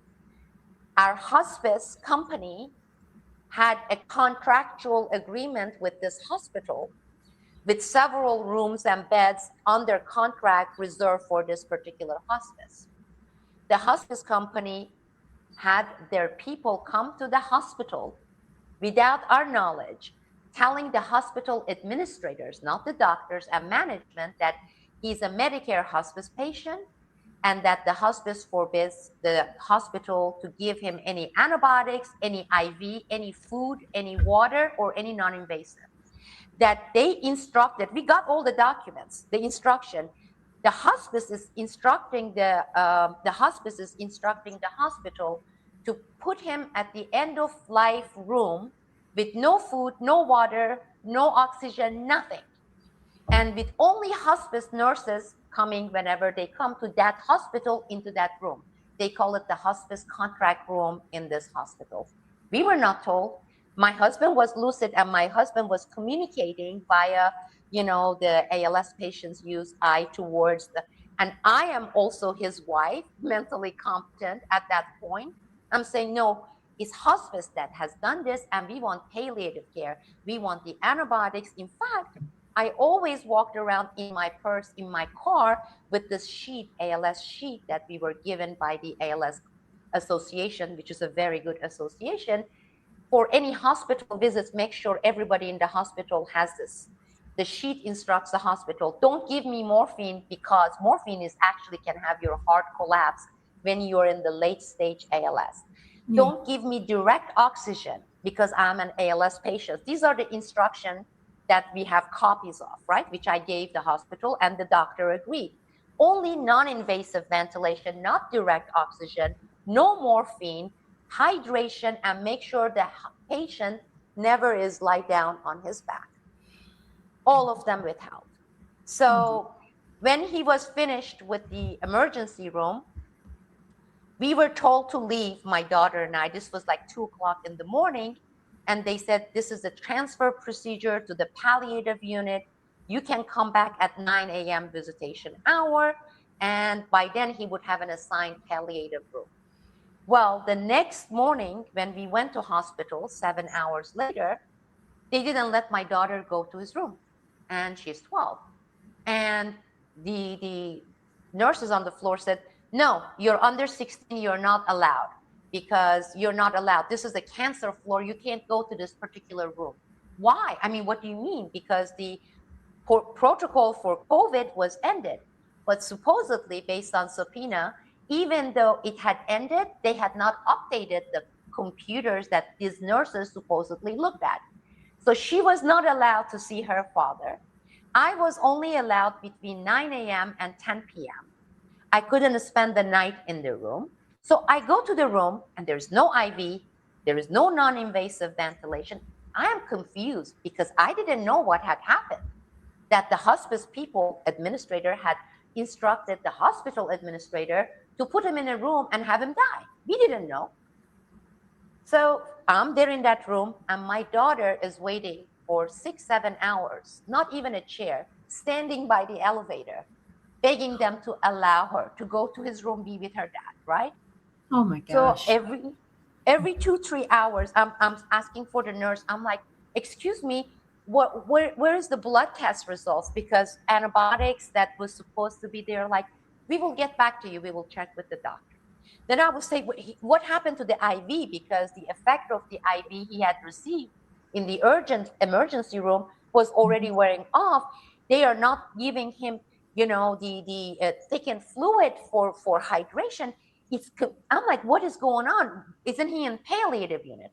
our hospice company had a contractual agreement with this hospital with several rooms and beds under contract reserved for this particular hospice. The hospice company had their people come to the hospital without our knowledge, telling the hospital administrators, not the doctors and management, that he's a Medicare hospice patient and that the hospice forbids the hospital to give him any antibiotics, any IV, any food, any water, or any non-invasive. That they instructed, we got all the documents, the instruction. The hospice is instructing the hospital to put him at the end of life room with no food, no water, no oxygen, nothing. And with only hospice nurses coming whenever they come to that hospital into that room. They call it the hospice contract room in this hospital. We were not told. My husband was lucid and my husband was communicating via, the ALS patients use eye towards and I am also his wife, mentally competent at that point. I'm saying, no, it's hospice that has done this and we want palliative care. We want the antibiotics. In fact, I always walked around in my purse, in my car, with this sheet, ALS sheet that we were given by the ALS Association, which is a very good association. For any hospital visits, make sure everybody in the hospital has this. The sheet instructs the hospital, don't give me morphine because morphine is actually can have your heart collapse when you're in the late stage ALS. Don't give me direct oxygen because I'm an ALS patient. These are the instructions that we have copies of, right? Which I gave the hospital and the doctor agreed. Only non-invasive ventilation, not direct oxygen, no morphine, hydration, and make sure the patient never is lie down on his back. All of them withheld. So when he was finished with the emergency room, we were told to leave, my daughter and I. This was like 2 o'clock in the morning. And they said, this is a transfer procedure to the palliative unit. You can come back at 9 a.m. visitation hour. And by then he would have an assigned palliative room. Well, the next morning when we went to hospital 7 hours later, they didn't let my daughter go to his room. And she's 12. And the nurses on the floor said, no, you're under 16, you're not allowed because you're not allowed. This is a cancer floor. You can't go to this particular room. Why? I mean, what do you mean? Because the protocol for COVID was ended. But supposedly, based on subpoena, even though it had ended, they had not updated the computers that these nurses supposedly looked at. So she was not allowed to see her father. I was only allowed between 9 a.m. and 10 p.m. I couldn't spend the night in the room. So I go to the room and there's no IV, there is no non-invasive ventilation. I am confused because I didn't know what had happened, that the hospice administrator had instructed the hospital administrator to put him in a room and have him die. We didn't know. So I'm there in that room and my daughter is waiting for 6-7 hours, not even a chair, standing by the elevator, begging them to allow her to go to his room, be with her dad, right? Oh my gosh. So every 2-3 hours, I'm asking for the nurse. I'm like, excuse me, where is the blood test results? Because antibiotics that was supposed to be there, like, we will get back to you. We will check with the doctor. Then I will say, what happened to the IV? Because the effect of the IV he had received in the urgent emergency room was already wearing off. They are not giving him, the thickened fluid for hydration. I'm like, what is going on? Isn't he in palliative unit?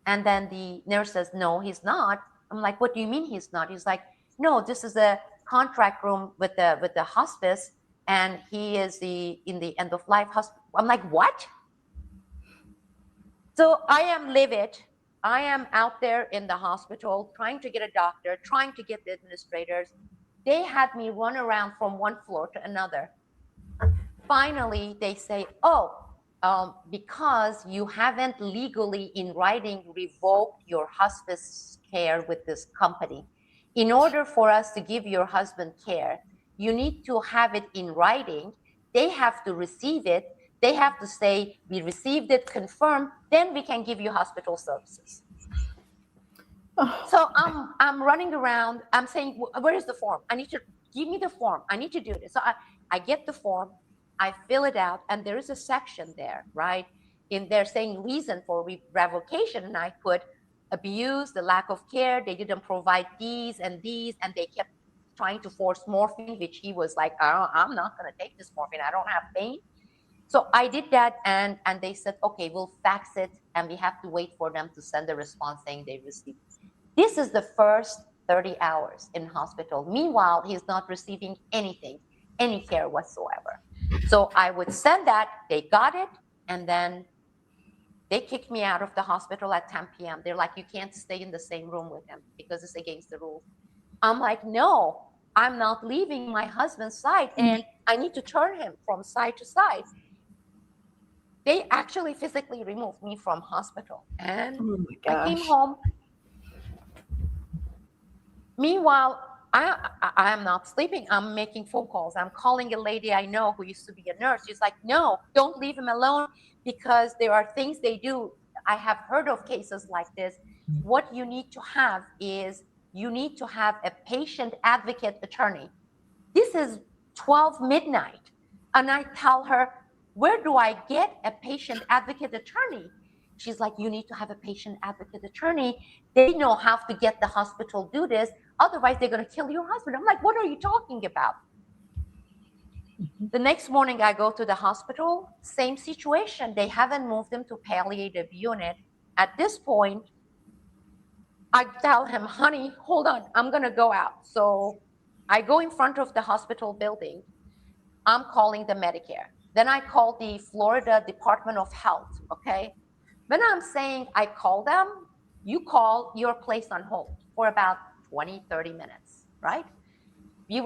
And then the nurse says, no, he's not. I'm like, what do you mean he's not? He's like, no, this is a contract room with the hospice, and he is in the end of life hospital. I'm like, what? So I am livid. I am out there in the hospital trying to get a doctor, trying to get the administrators. They had me run around from one floor to another. Finally, they say, because you haven't legally in writing revoked your hospice care with this company, in order for us to give your husband care, you need to have it in writing. They have to receive it. They have to say, we received it, confirm, then we can give you hospital services. Oh. So I'm running around. I'm saying, where is the form? I need to give me the form. I need to do this. So I get the form. I fill it out. And there is a section there, right? In there saying reason for revocation. And I put abuse, the lack of care. They didn't provide these. And they kept trying to force morphine, which he was like, I'm not going to take this morphine. I don't have pain. So I did that, and they said, okay, we'll fax it, and we have to wait for them to send a response saying they received it. This is the first 30 hours in hospital. Meanwhile, he's not receiving anything, any care whatsoever. So I would send that, they got it, and then They kicked me out of the hospital at 10 p.m. They're like, you can't stay in the same room with him because it's against the rules. I'm like, no, I'm not leaving my husband's side, and I need to turn him from side to side. They actually physically removed me from hospital, and I came home. Meanwhile, I am not sleeping. I'm making phone calls. I'm calling a lady I know who used to be a nurse. She's like, no, don't leave him alone, because there are things they do. I have heard of cases like this. What you need to have is you need to have a patient advocate attorney. This is 12 midnight. And I tell her, where do I get a patient advocate attorney? She's like, you need to have a patient advocate attorney. They know how to get the hospital do this. Otherwise, they're going to kill your husband. I'm like, what are you talking about? The next morning, I go to the hospital, same situation. They haven't moved him to palliative unit. At this point, I tell him, honey, hold on, I'm going to go out. So I go in front of the hospital building. I'm calling the Medicare. Then I call the Florida Department of Health, okay? When I'm saying I call them, you call, you're placed on hold for about 20, 30 minutes, right?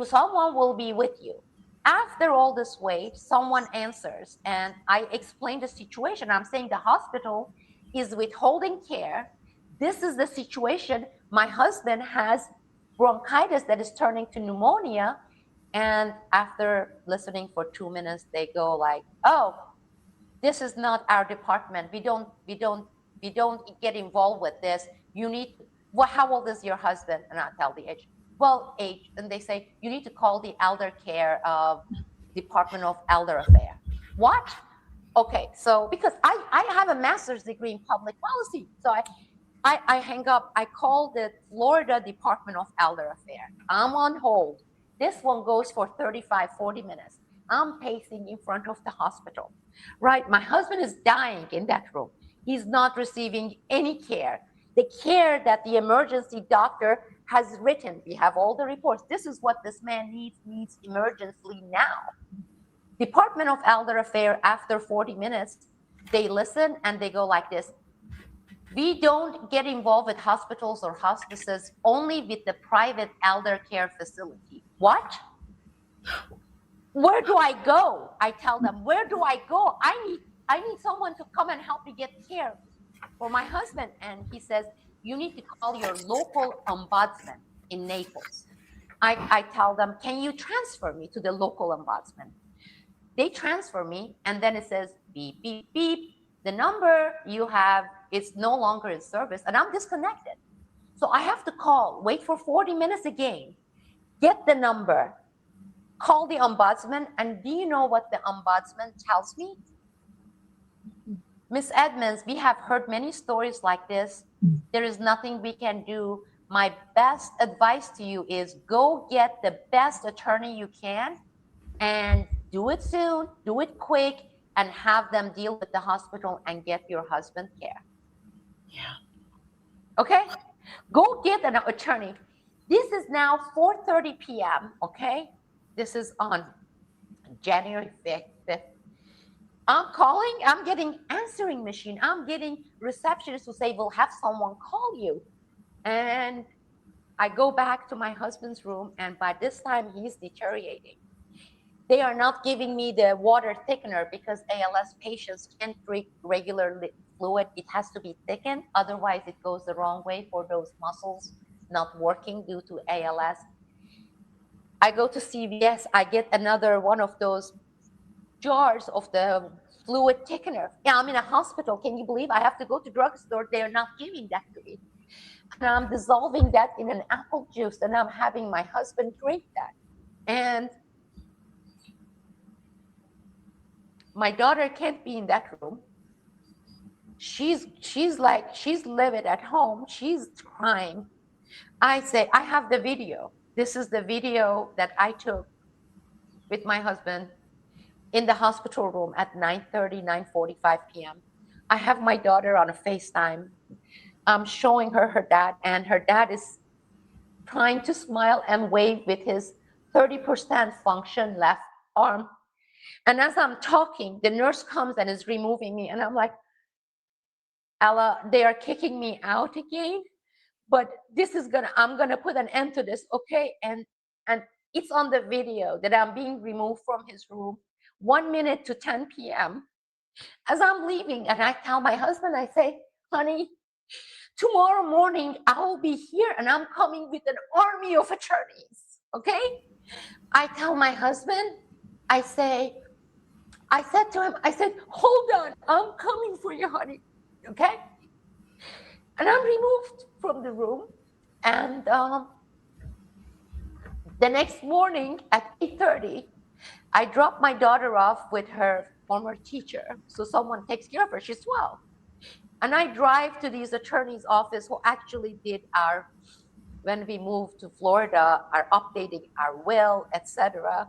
Someone will be with you. After all this wait, someone answers, and I explain the situation. I'm saying the hospital is withholding care. This is the situation. My husband has bronchitis that is turning to pneumonia. And after listening for 2 minutes, they go like, oh, this is not our department. We don't get involved with this. You need, well, how old is your husband? And I tell the age. Well, age. And they say, you need to call the elder care of Department of Elder Affairs. What? Okay, so because I have a master's degree in public policy. So I hang up. I call the Florida Department of Elder Affairs. I'm on hold. This one goes for 35, 40 minutes. I'm pacing in front of the hospital, right? My husband is dying in that room. He's not receiving any care. The care that the emergency doctor has written, we have all the reports. This is what this man needs emergency now. Department of Elder Affairs, after 40 minutes, they listen and they go like this. We don't get involved with hospitals or hospices, only with the private elder care facility. What? Where do I go? I tell them, where do I go? I need someone to come and help me get care for my husband. And he says, you need to call your local ombudsman in Naples. I tell them, can you transfer me to the local ombudsman? They transfer me, and then it says, beep, beep, beep. The number you have is no longer in service, and I'm disconnected. So I have to call, wait for 40 minutes again, get the number, call the ombudsman, and do you know what the ombudsman tells me? Miss Edmonds, we have heard many stories like this. There is nothing we can do. My best advice to you is go get the best attorney you can and do it soon, do it quick, and have them deal with the hospital and get your husband care. Yeah. Okay? Go get an attorney. This is now 4:30 p.m., okay? This is on January 5th. I'm calling, I'm getting answering machine. I'm getting receptionists who say, we'll have someone call you. And I go back to my husband's room, and by this time, he's deteriorating. They are not giving me the water thickener because ALS patients can't drink regular fluid. It has to be thickened. Otherwise, it goes the wrong way for those muscles not working due to ALS. I go to CVS. I get another one of those jars of the fluid thickener. Yeah, I'm in a hospital. Can you believe I have to go to drugstore? They're not giving that to me. And I'm dissolving that in an apple juice, and I'm having my husband drink that. And my daughter can't be in that room. She's livid at home. She's crying. I say, I have the video. This is the video that I took with my husband in the hospital room at 9:30, 9:45 p.m. I have my daughter on a FaceTime. I'm showing her her dad, and her dad is trying to smile and wave with his 30% function left arm. And as I'm talking, the nurse comes and is removing me. And I'm like, Ella, they are kicking me out again, but I'm gonna put an end to this, okay? And it's on the video that I'm being removed from his room 1 minute to 10 p.m. As I'm leaving, and I tell my husband, I say, honey, tomorrow morning I will be here and I'm coming with an army of attorneys, okay? I tell my husband, I said to him, I said, hold on, I'm coming for you, honey, okay? And I'm removed from the room. And the next morning at 8:30, I drop my daughter off with her former teacher. So someone takes care of her, she's 12. And I drive to these attorney's office who actually did when we moved to Florida, are updating our will, etc.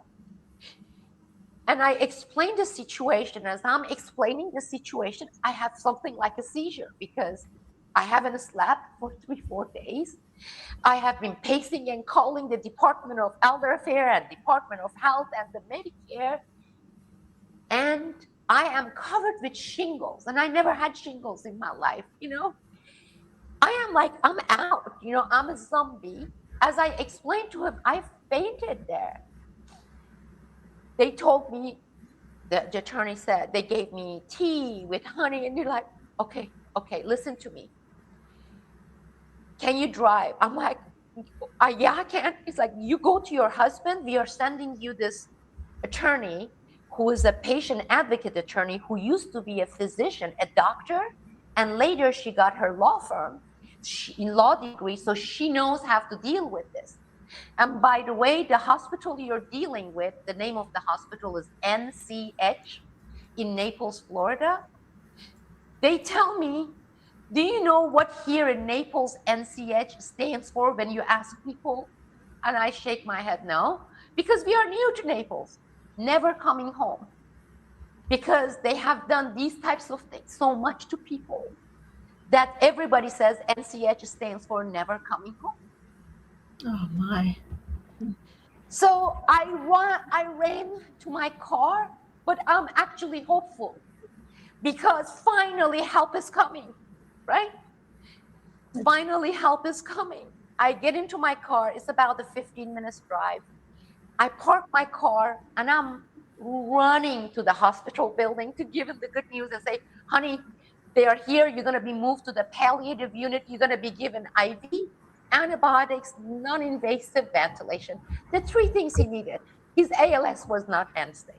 And I explained the situation. As I'm explaining the situation, I have something like a seizure because I haven't slept for 3-4 days. I have been pacing and calling the Department of Elder Affairs and Department of Health and the Medicare. And I am covered with shingles, and I never had shingles in my life, I am like, I'm out, I'm a zombie. As I explained to him, I fainted there. They told me, the attorney said, they gave me tea with honey, and they're like, okay, listen to me. Can you drive? I'm like, yeah, I can. It's like, you go to your husband. We are sending you this attorney who is a patient advocate attorney who used to be a physician, a doctor, and later she got her law firm, law degree, so she knows how to deal with this. And by the way, the hospital you're dealing with, the name of the hospital is NCH in Naples, Florida. They tell me, do you know what here in Naples NCH stands for when you ask people? And I shake my head, no, because we are new to Naples, never coming home. Because they have done these types of things so much to people that everybody says NCH stands for never coming home. Oh my. So I ran to my car, but I'm actually hopeful because finally help is coming, right? Finally help is coming. I get into my car. It's about a 15-minute drive. I park my car and I'm running to the hospital building to give him the good news and say, honey, they are here. You're going to be moved to the palliative unit. You're going to be given IV, antibiotics, non-invasive ventilation. The 3 things he needed. His ALS was not end stage.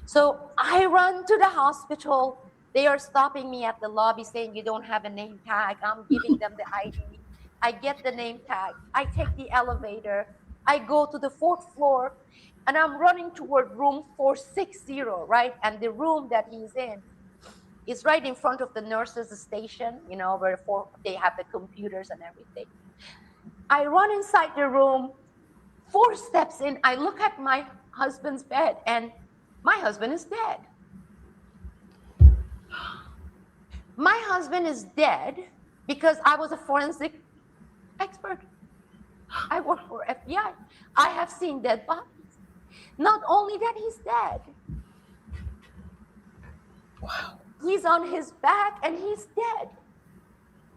So I run to the hospital. They are stopping me at the lobby saying, you don't have a name tag. I'm giving them the ID. I get the name tag. I take the elevator. I go to the 4th floor and I'm running toward room 460, right? And the room that he's in is right in front of the nurse's station, where they have the computers and everything. I run inside the room, 4 steps in, I look at my husband's bed and my husband is dead. My husband is dead because I was a forensic expert. I work for FBI. I have seen dead bodies. Not only that, he's dead. Wow. He's on his back and he's dead.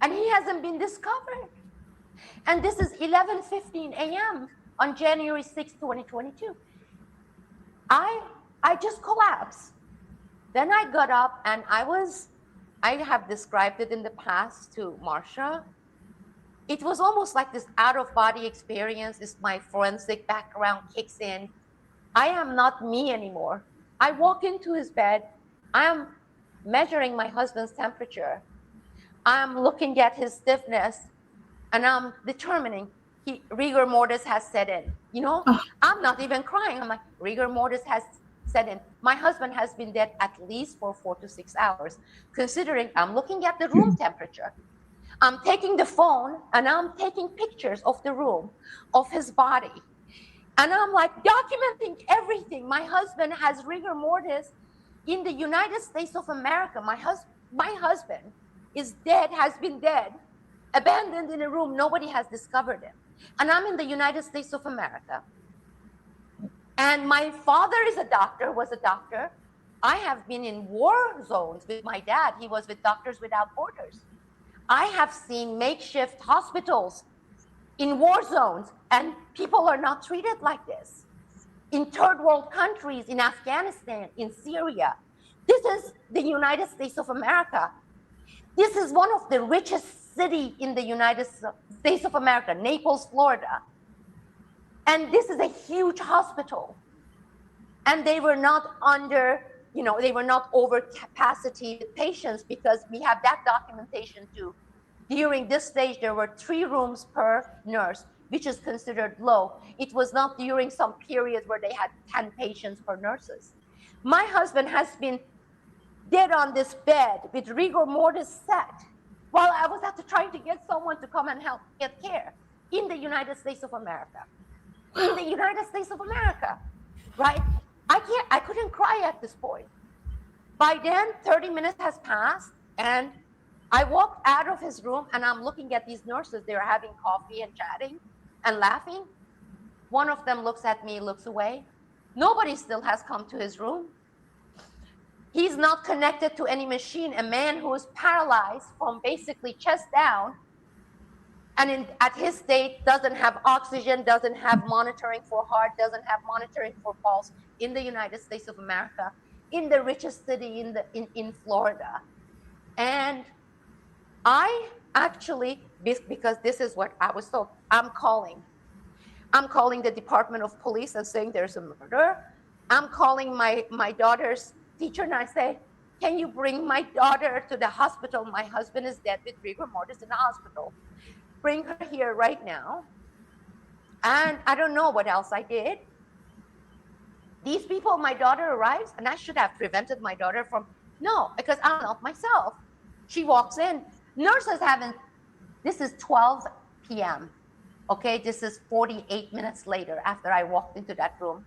And he hasn't been discovered. And this is 11:15 a.m. on January 6, 2022. I just collapsed. Then I got up and I have described it in the past to Marsha. It was almost like this out-of-body experience. Is my forensic background kicks in. I am not me anymore. I walk into his bed. I am measuring my husband's temperature. I'm looking at his stiffness, and I'm determining rigor mortis has set in. I'm not even crying. I'm like, rigor mortis has set in. My husband has been dead at least for 4 to 6 hours, considering I'm looking at the room temperature. I'm taking the phone and I'm taking pictures of the room, of his body. And I'm like documenting everything. My husband has rigor mortis in the United States of America. My husband is dead, has been dead, abandoned in a room. Nobody has discovered him. And I'm in the United States of America. And my father was a doctor. I have been in war zones with my dad. He was with Doctors Without Borders. I have seen makeshift hospitals in war zones, and people are not treated like this. In third world countries, in Afghanistan, in Syria. This is the United States of America. This is one of the richest cities in the United States of America, Naples, Florida. And this is a huge hospital. And they were not under, they were not over capacity with patients, because we have that documentation too. During this stage, there were 3 rooms per nurse, which is considered low. It was not during some period where they had 10 patients per nurses. My husband has been dead on this bed with rigor mortis set while I was trying to get someone to come and help get care in the United States of America. In the United States of America, right? I couldn't cry at this point. By then, 30 minutes has passed, and I walked out of his room, and I'm looking at these nurses. They're having coffee and chatting and laughing. One of them looks at me, looks away. Nobody still has come to his room. He's not connected to any machine. A man who is paralyzed from basically chest down, and at his state doesn't have oxygen, doesn't have monitoring for heart, doesn't have monitoring for pulse, in the United States of America, in the richest city in Florida. And I actually, because this is what I was told, I'm calling the Department of Police and saying there's a murder. I'm calling my daughter's teacher, and I say, can you bring my daughter to the hospital? My husband is dead with rigor mortis in the hospital. Bring her here right now. And I don't know what else I did. These people, my daughter arrives, and I should have prevented my daughter from, no, because I'm not myself. She walks in. Nurses haven't, this is 12 p.m. Okay, this is 48 minutes later after I walked into that room.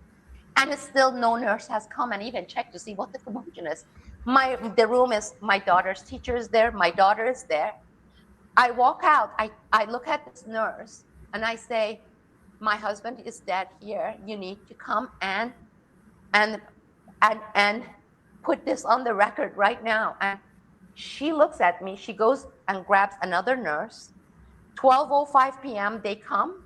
And it's still no nurse has come and even checked to see what the commotion is. The room is, my daughter's teacher is there, my daughter is there. I walk out, I look at this nurse, and I say, my husband is dead here. You need to come and put this on the record right now. And she looks at me, she goes and grabs another nurse. 12:05 p.m. they come,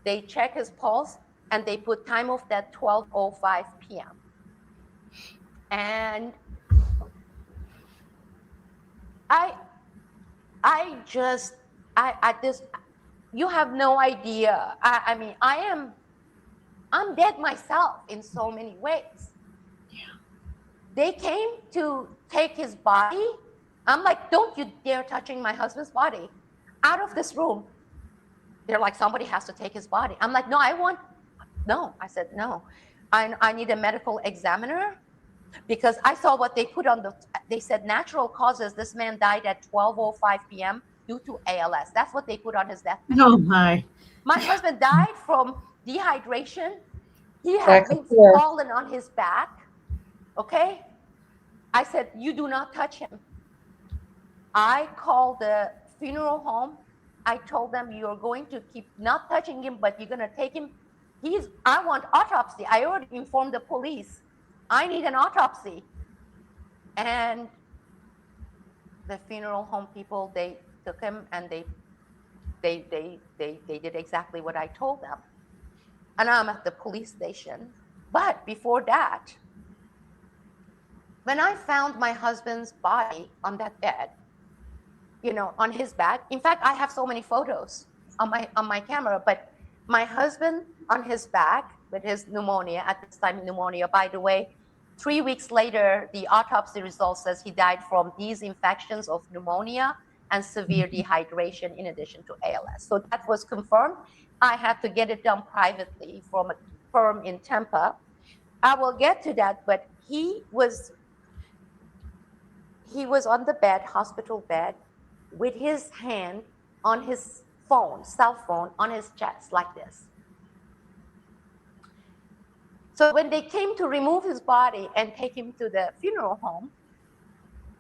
they check his pulse, and they put time of that 12:05 p.m. And you have no idea. I'm dead myself in so many ways. Yeah. They came to take his body. I'm like, don't you dare touching my husband's body. Out of this room. They're like, somebody has to take his body. I'm like, no. I said, no. I need a medical examiner, because I saw what they put on they said natural causes. This man died at 12:05 p.m. due to ALS. That's what they put on his death. Oh my. My husband died from dehydration. He had been fallen on his back. Okay? I said, you do not touch him. I called the funeral home. I told them, you're going to keep not touching him, but you're going to take him. I want autopsy. I already informed the police. I need an autopsy. And the funeral home people, they took him, and they did exactly what I told them. And I'm at the police station. But before that, when I found my husband's body on that bed, on his back, in fact, I have so many photos on my camera, but my husband on his back with his pneumonia, at this time pneumonia, by the way, 3 weeks later, the autopsy result says he died from these infections of pneumonia and severe dehydration in addition to ALS. So that was confirmed. I had to get it done privately from a firm in Tampa. I will get to that, but he was on the bed, hospital bed, with his hand on his phone, cell phone, on his chest like this. So when they came to remove his body and take him to the funeral home,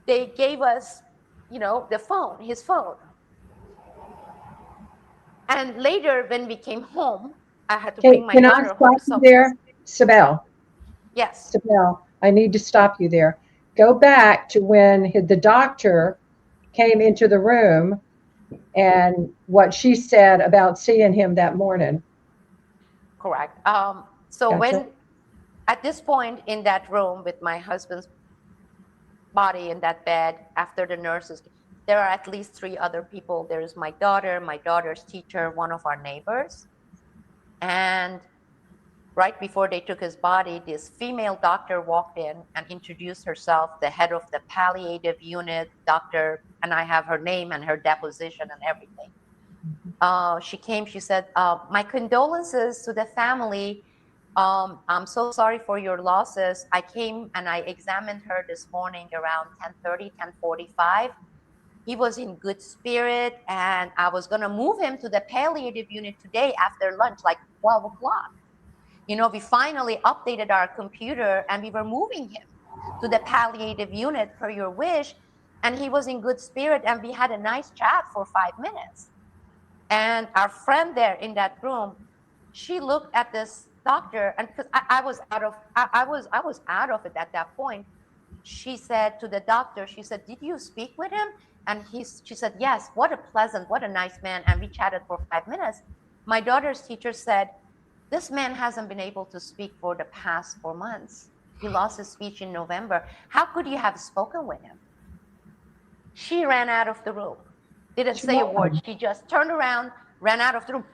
they gave us, the phone, his phone. And later, when we came home, I had to bring my daughter home. Can I stop you there, Sibel? Yes. Sibel, I need to stop you there. Go back to when the doctor came into the room and what she said about seeing him that morning. Correct. So Gotcha. when at this point in that room with my husband's body in that bed, after the nurses, there are at least 3 other people. There's my daughter, my daughter's teacher, one of our neighbors. And right before they took his body, this female doctor walked in and introduced herself, the head of the palliative unit, doctor, and I have her name and her deposition and everything. She came, she said, my condolences to the family. I'm so sorry for your losses. I came and I examined her this morning around 10:30, 10:45. He was in good spirit, and I was going to move him to the palliative unit today after lunch, like 12 o'clock. We finally updated our computer and we were moving him to the palliative unit per your wish. And he was in good spirit, and we had a nice chat for 5 minutes. And our friend there in that room, she looked at this doctor, and because I was out of I was out of it at that point. She said to the doctor, she said, "Did you speak with him?" And she said, "Yes. What a nice man." And we chatted for 5 minutes. My daughter's teacher said, "This man hasn't been able to speak for the past 4 months. He lost his speech in November. How could you have spoken with him?" She ran out of the room. Didn't say a word. She just turned around, ran out of the room.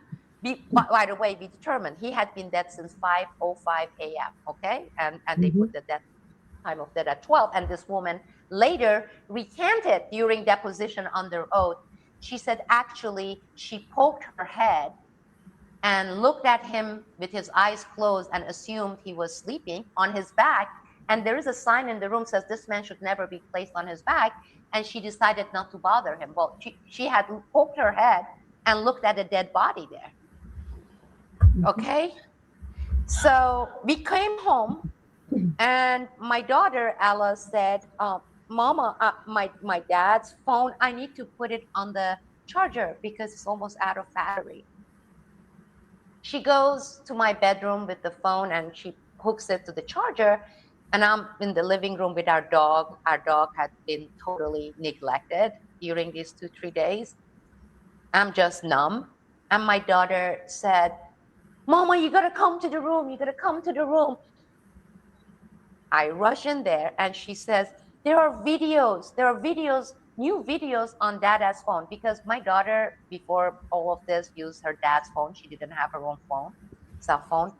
By the way, we determined he had been dead since 5:05 a.m. Okay, and they put the time of death at 12. And this woman later recanted during deposition under oath. She said actually she poked her head and looked at him with his eyes closed and assumed he was sleeping on his back. And there is a sign in the room says this man should never be placed on his back. And she decided not to bother him. Well, she had poked her head and looked at a dead body there. Okay. So we came home, and my daughter, Ella, said, Mama, my dad's phone, I need to put it on the charger because it's almost out of battery. She goes to my bedroom with the phone and she hooks it to the charger. And I'm in the living room with our dog. Our dog had been totally neglected during these 2-3 days. I'm just numb. And my daughter said, Mama, you got to come to the room. You got to come to the room. I rush in there and she says, there are videos, new videos on Dada's phone, because my daughter, before all of this, used her dad's phone. She didn't have her own phone, cell phone.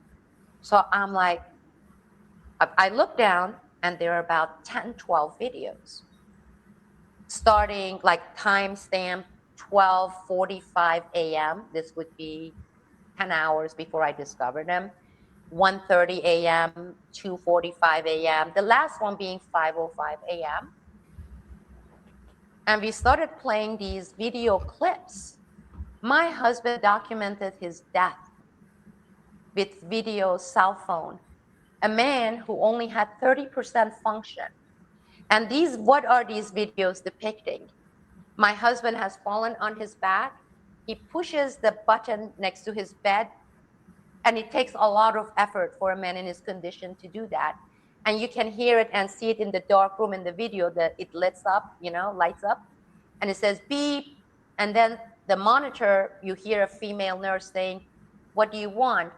So I'm like, I look down and there are about 10, 12 videos, starting like timestamp 12:45 a.m. This would be 10 hours before I discovered them. 1:30 a.m., 2:45 a.m., the last one being 5:05 a.m. And we started playing these video clips. My husband documented his death with video cell phone, a man who only had 30% function. And what are these videos depicting? My husband has fallen on his back. He pushes the button next to his bed, and it takes a lot of effort for a man in his condition to do that. And you can hear it and see it in the dark room in the video that it lights up, and it says beep. And then the monitor, you hear a female nurse saying, what do you want?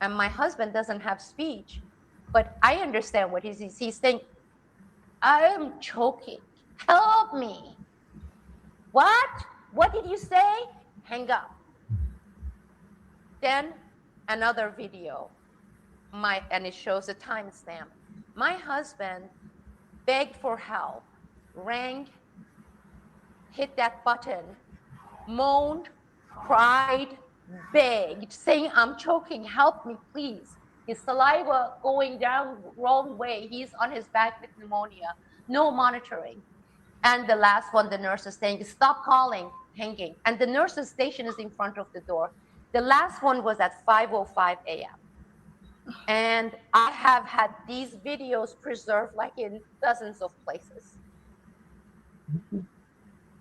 And my husband doesn't have speech, but I understand what he's saying. I am choking. Help me. What? What did you say? Hang up. Then another video, and it shows a timestamp. My husband begged for help, rang, hit that button, moaned, cried, begged, saying, I'm choking, help me, please. His saliva going down wrong way. He's on his back with pneumonia, no monitoring. And the last one, the nurse is saying, stop calling, hanging. And the nurse's station is in front of the door. The last one was at 5:05 a.m. And I have had these videos preserved like in dozens of places.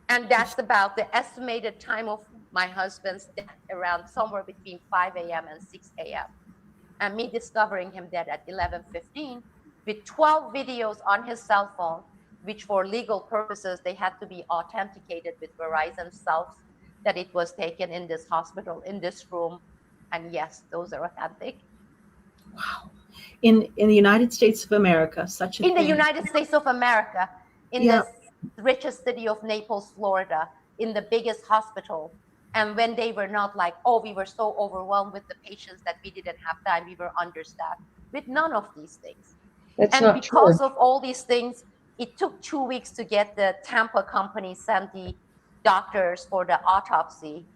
And that's about the estimated time of my husband's death, around somewhere between 5 a.m. and 6 a.m. And me discovering him dead at 11:15. with 12 videos on his cell phone, which for legal purposes, they had to be authenticated with Verizon self that it was taken in this hospital, in this room. And yes, those are authentic. Wow. In the United States of America, such a In the thing. United States of America, in Yeah. the richest city of Naples, Florida, in the biggest hospital. And when they were not like, oh, we were so overwhelmed with the patients that we didn't have time, we were understaffed, with none of these things. That's And not because true. of all these things, it took 2 weeks to get the Tampa company sent the doctors for the autopsy.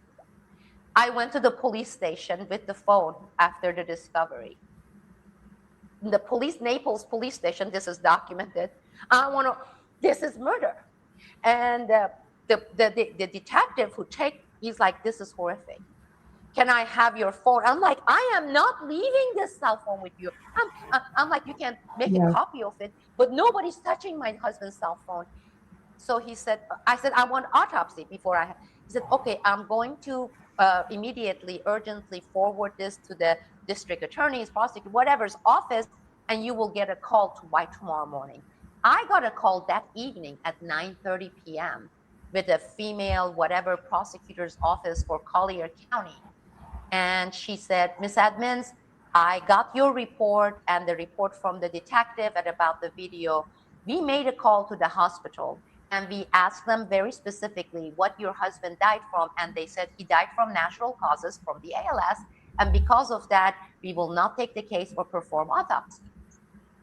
I went to the police station with the phone after the discovery. The Naples police station, this is documented. This is murder. And the detective he's like, this is horrific. Can I have your phone? I'm like, I am not leaving this cell phone with you. I'm like, you can make a copy of it, but nobody's touching my husband's cell phone. So I said, I want autopsy before he said, okay, I'm going to immediately, urgently forward this to the district attorney's, prosecutor, whatever's office, and you will get a call by tomorrow morning. I got a call that evening at 9:30 p.m. with a female, whatever, prosecutor's office for Collier County. And she said, Miss Edmonds, I got your report and the report from the detective and about the video. We made a call to the hospital and we asked them very specifically what your husband died from. And they said he died from natural causes, from the ALS. And because of that, we will not take the case or perform autopsy.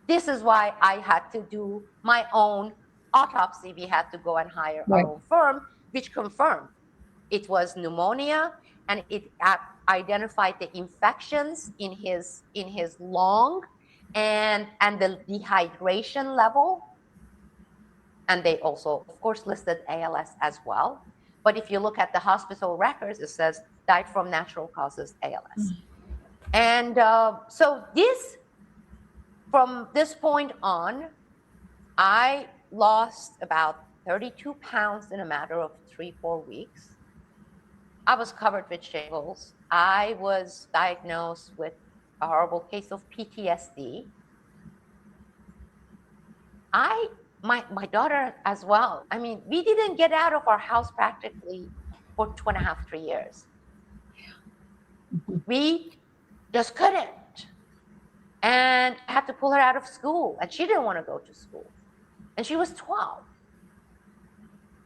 This is why I had to do my own autopsy. We had to go and hire our own firm, which confirmed it was pneumonia, and it identified the infections in his lung and the dehydration level. And they also, of course, listed ALS as well. But if you look at the hospital records, it says died from natural causes, ALS. And so from this point on, I lost about 32 pounds in a matter of 3-4 weeks. I was covered with shingles. I was diagnosed with a horrible case of PTSD. My daughter as well. I mean, we didn't get out of our house practically for 2.5, 3 years. We just couldn't. And I had to pull her out of school, and she didn't want to go to school. And she was 12.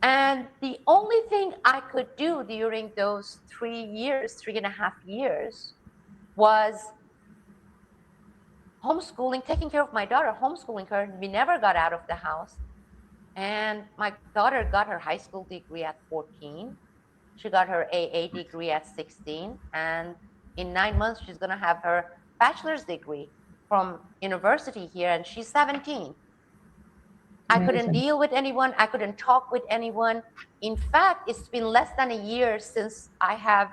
And the only thing I could do during those 3.5 years, was homeschooling, taking care of my daughter, homeschooling her. We never got out of the house. And my daughter got her high school degree at 14. She got her AA degree at 16. And in 9 months, she's going to have her bachelor's degree from university here, and she's 17. I couldn't deal with anyone. I couldn't talk with anyone. In fact, it's been less than a year since I have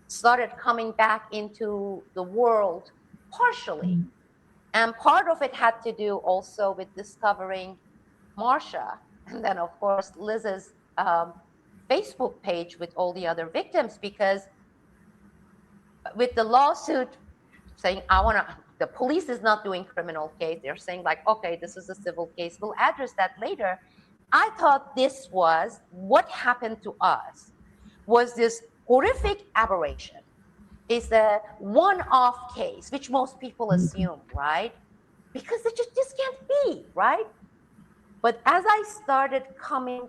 started coming back into the world partially. And part of it had to do also with discovering Marsha, and then of course Liz's Facebook page with all the other victims, because with the lawsuit saying, the police is not doing criminal case. They're saying like, okay, this is a civil case. We'll address that later. I thought this was what happened to us, was this horrific aberration. It's a one-off case, which most people assume, right? Because this can't be, right? But as I started coming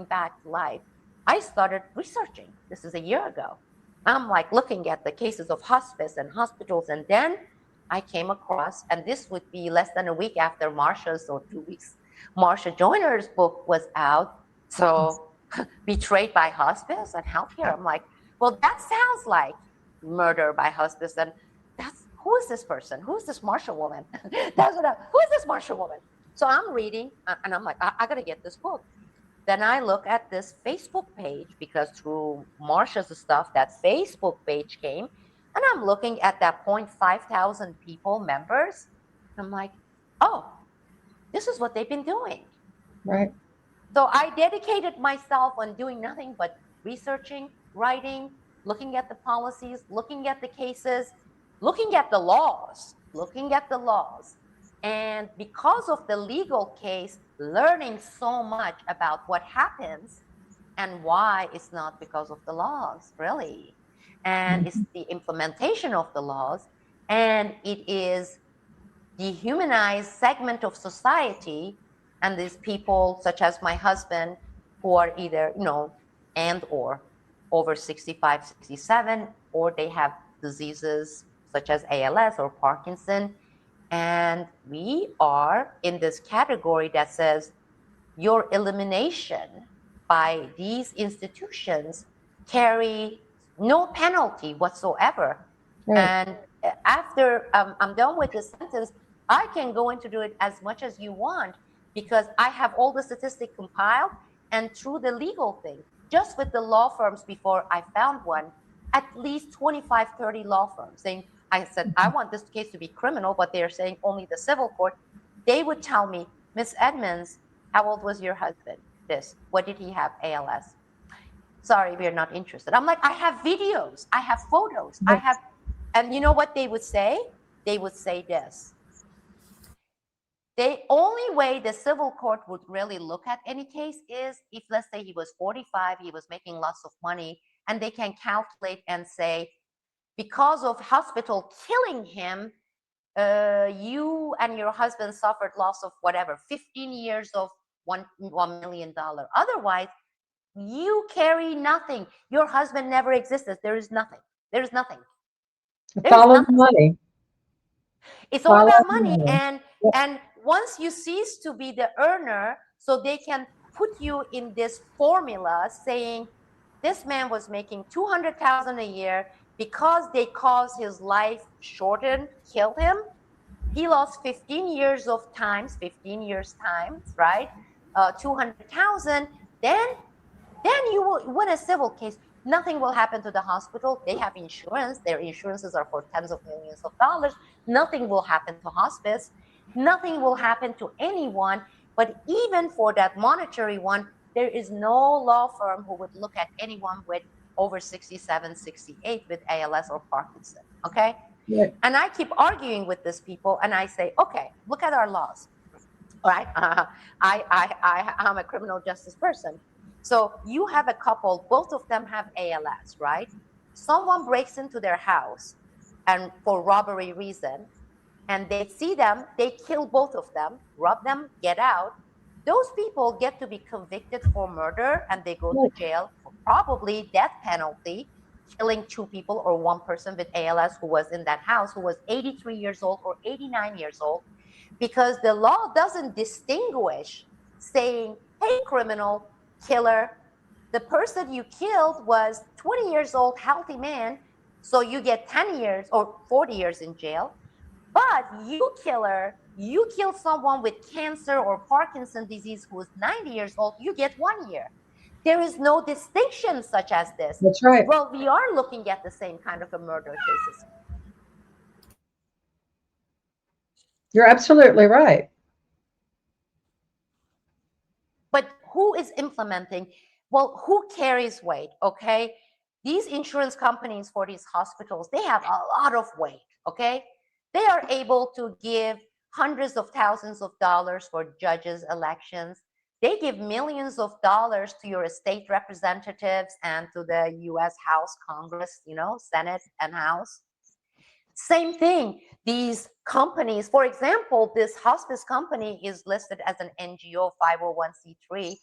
back to life, I started researching. This is a year ago. I'm like looking at the cases of hospice and hospitals, and then I came across, and this would be less than a week after Marsha's, or 2 weeks, Marsha Joyner's book was out. So Betrayed by Hospice and Healthcare. I'm like, well, that sounds like murder by hospice. And who is this person? Who is this Marsha woman? Who is this Marsha woman? So I'm reading, and I'm like, I got to get this book. Then I look at this Facebook page, because through Marsha's stuff, that Facebook page came, and I'm looking at that 5,000 people, members. I'm like, oh, this is what they've been doing. Right. So I dedicated myself on doing nothing but researching, writing, looking at the policies, looking at the cases, looking at the laws. And because of the legal case, learning so much about what happens and why it's not because of the laws, really. And it's the implementation of the laws, and it is dehumanized segment of society, and these people such as my husband who are either and or over 65, 67, or they have diseases such as ALS or Parkinson, and we are in this category that says your elimination by these institutions carry no penalty whatsoever. Right. And after I'm done with this sentence, I can go into do it as much as you want because I have all the statistics compiled, and through the legal thing, just with the law firms before I found one, at least 25, 30 law firms saying, I said, I want this case to be criminal, but they're saying only the civil court. They would tell me, Miss Edmonds, how old was your husband? This. What did he have? ALS. Sorry, we're not interested. I'm like, I have videos. I have photos. I have, and you know what they would say? They would say this. The only way the civil court would really look at any case is if, let's say, he was 45, he was making lots of money, and they can calculate and say, because of hospital killing him, you and your husband suffered loss of whatever, 15 years of $1 million. Otherwise, you carry nothing. Your husband never existed. There is nothing. There is nothing. Follow the money. It's all about Follow the money. money. And once you cease to be the earner, so they can put you in this formula saying this man was making $200,000 a year because they caused his life shortened, killed him. He lost 15 years of times, 15 years times, right? 200,000. Then you will win a civil case. Nothing will happen to the hospital. They have insurance. Their insurances are for tens of millions of dollars. Nothing will happen to hospice. Nothing will happen to anyone. But even for that monetary one, there is no law firm who would look at anyone with over 67, 68 with ALS or Parkinson. Okay? Yeah. And I keep arguing with these people, and I say, okay, look at our laws. All right? I'm a criminal justice person. So you have a couple, both of them have ALS, right? Someone breaks into their house and for robbery reason, and they see them, they kill both of them, rob them, get out. Those people get to be convicted for murder, and they go to jail for probably death penalty, killing two people or one person with ALS who was in that house, who was 83 years old or 89 years old, because the law doesn't distinguish saying, hey, criminal, killer, the person you killed was 20 years old, healthy man, so you get 10 years or 40 years in jail. But you killer, you killed someone with cancer or Parkinson's disease who is 90 years old, you get 1 year. There is no distinction such as this. That's right. Well, we are looking at the same kind of a murder cases. You're absolutely right. But who is implementing? Well, who carries weight? Okay. These insurance companies for these hospitals, they have a lot of weight. Okay. They are able to give hundreds of thousands of dollars for judges' elections. They give millions of dollars to your state representatives and to the US House, Congress, Senate and House. Same thing. These companies, for example, this hospice company is listed as an NGO 501c3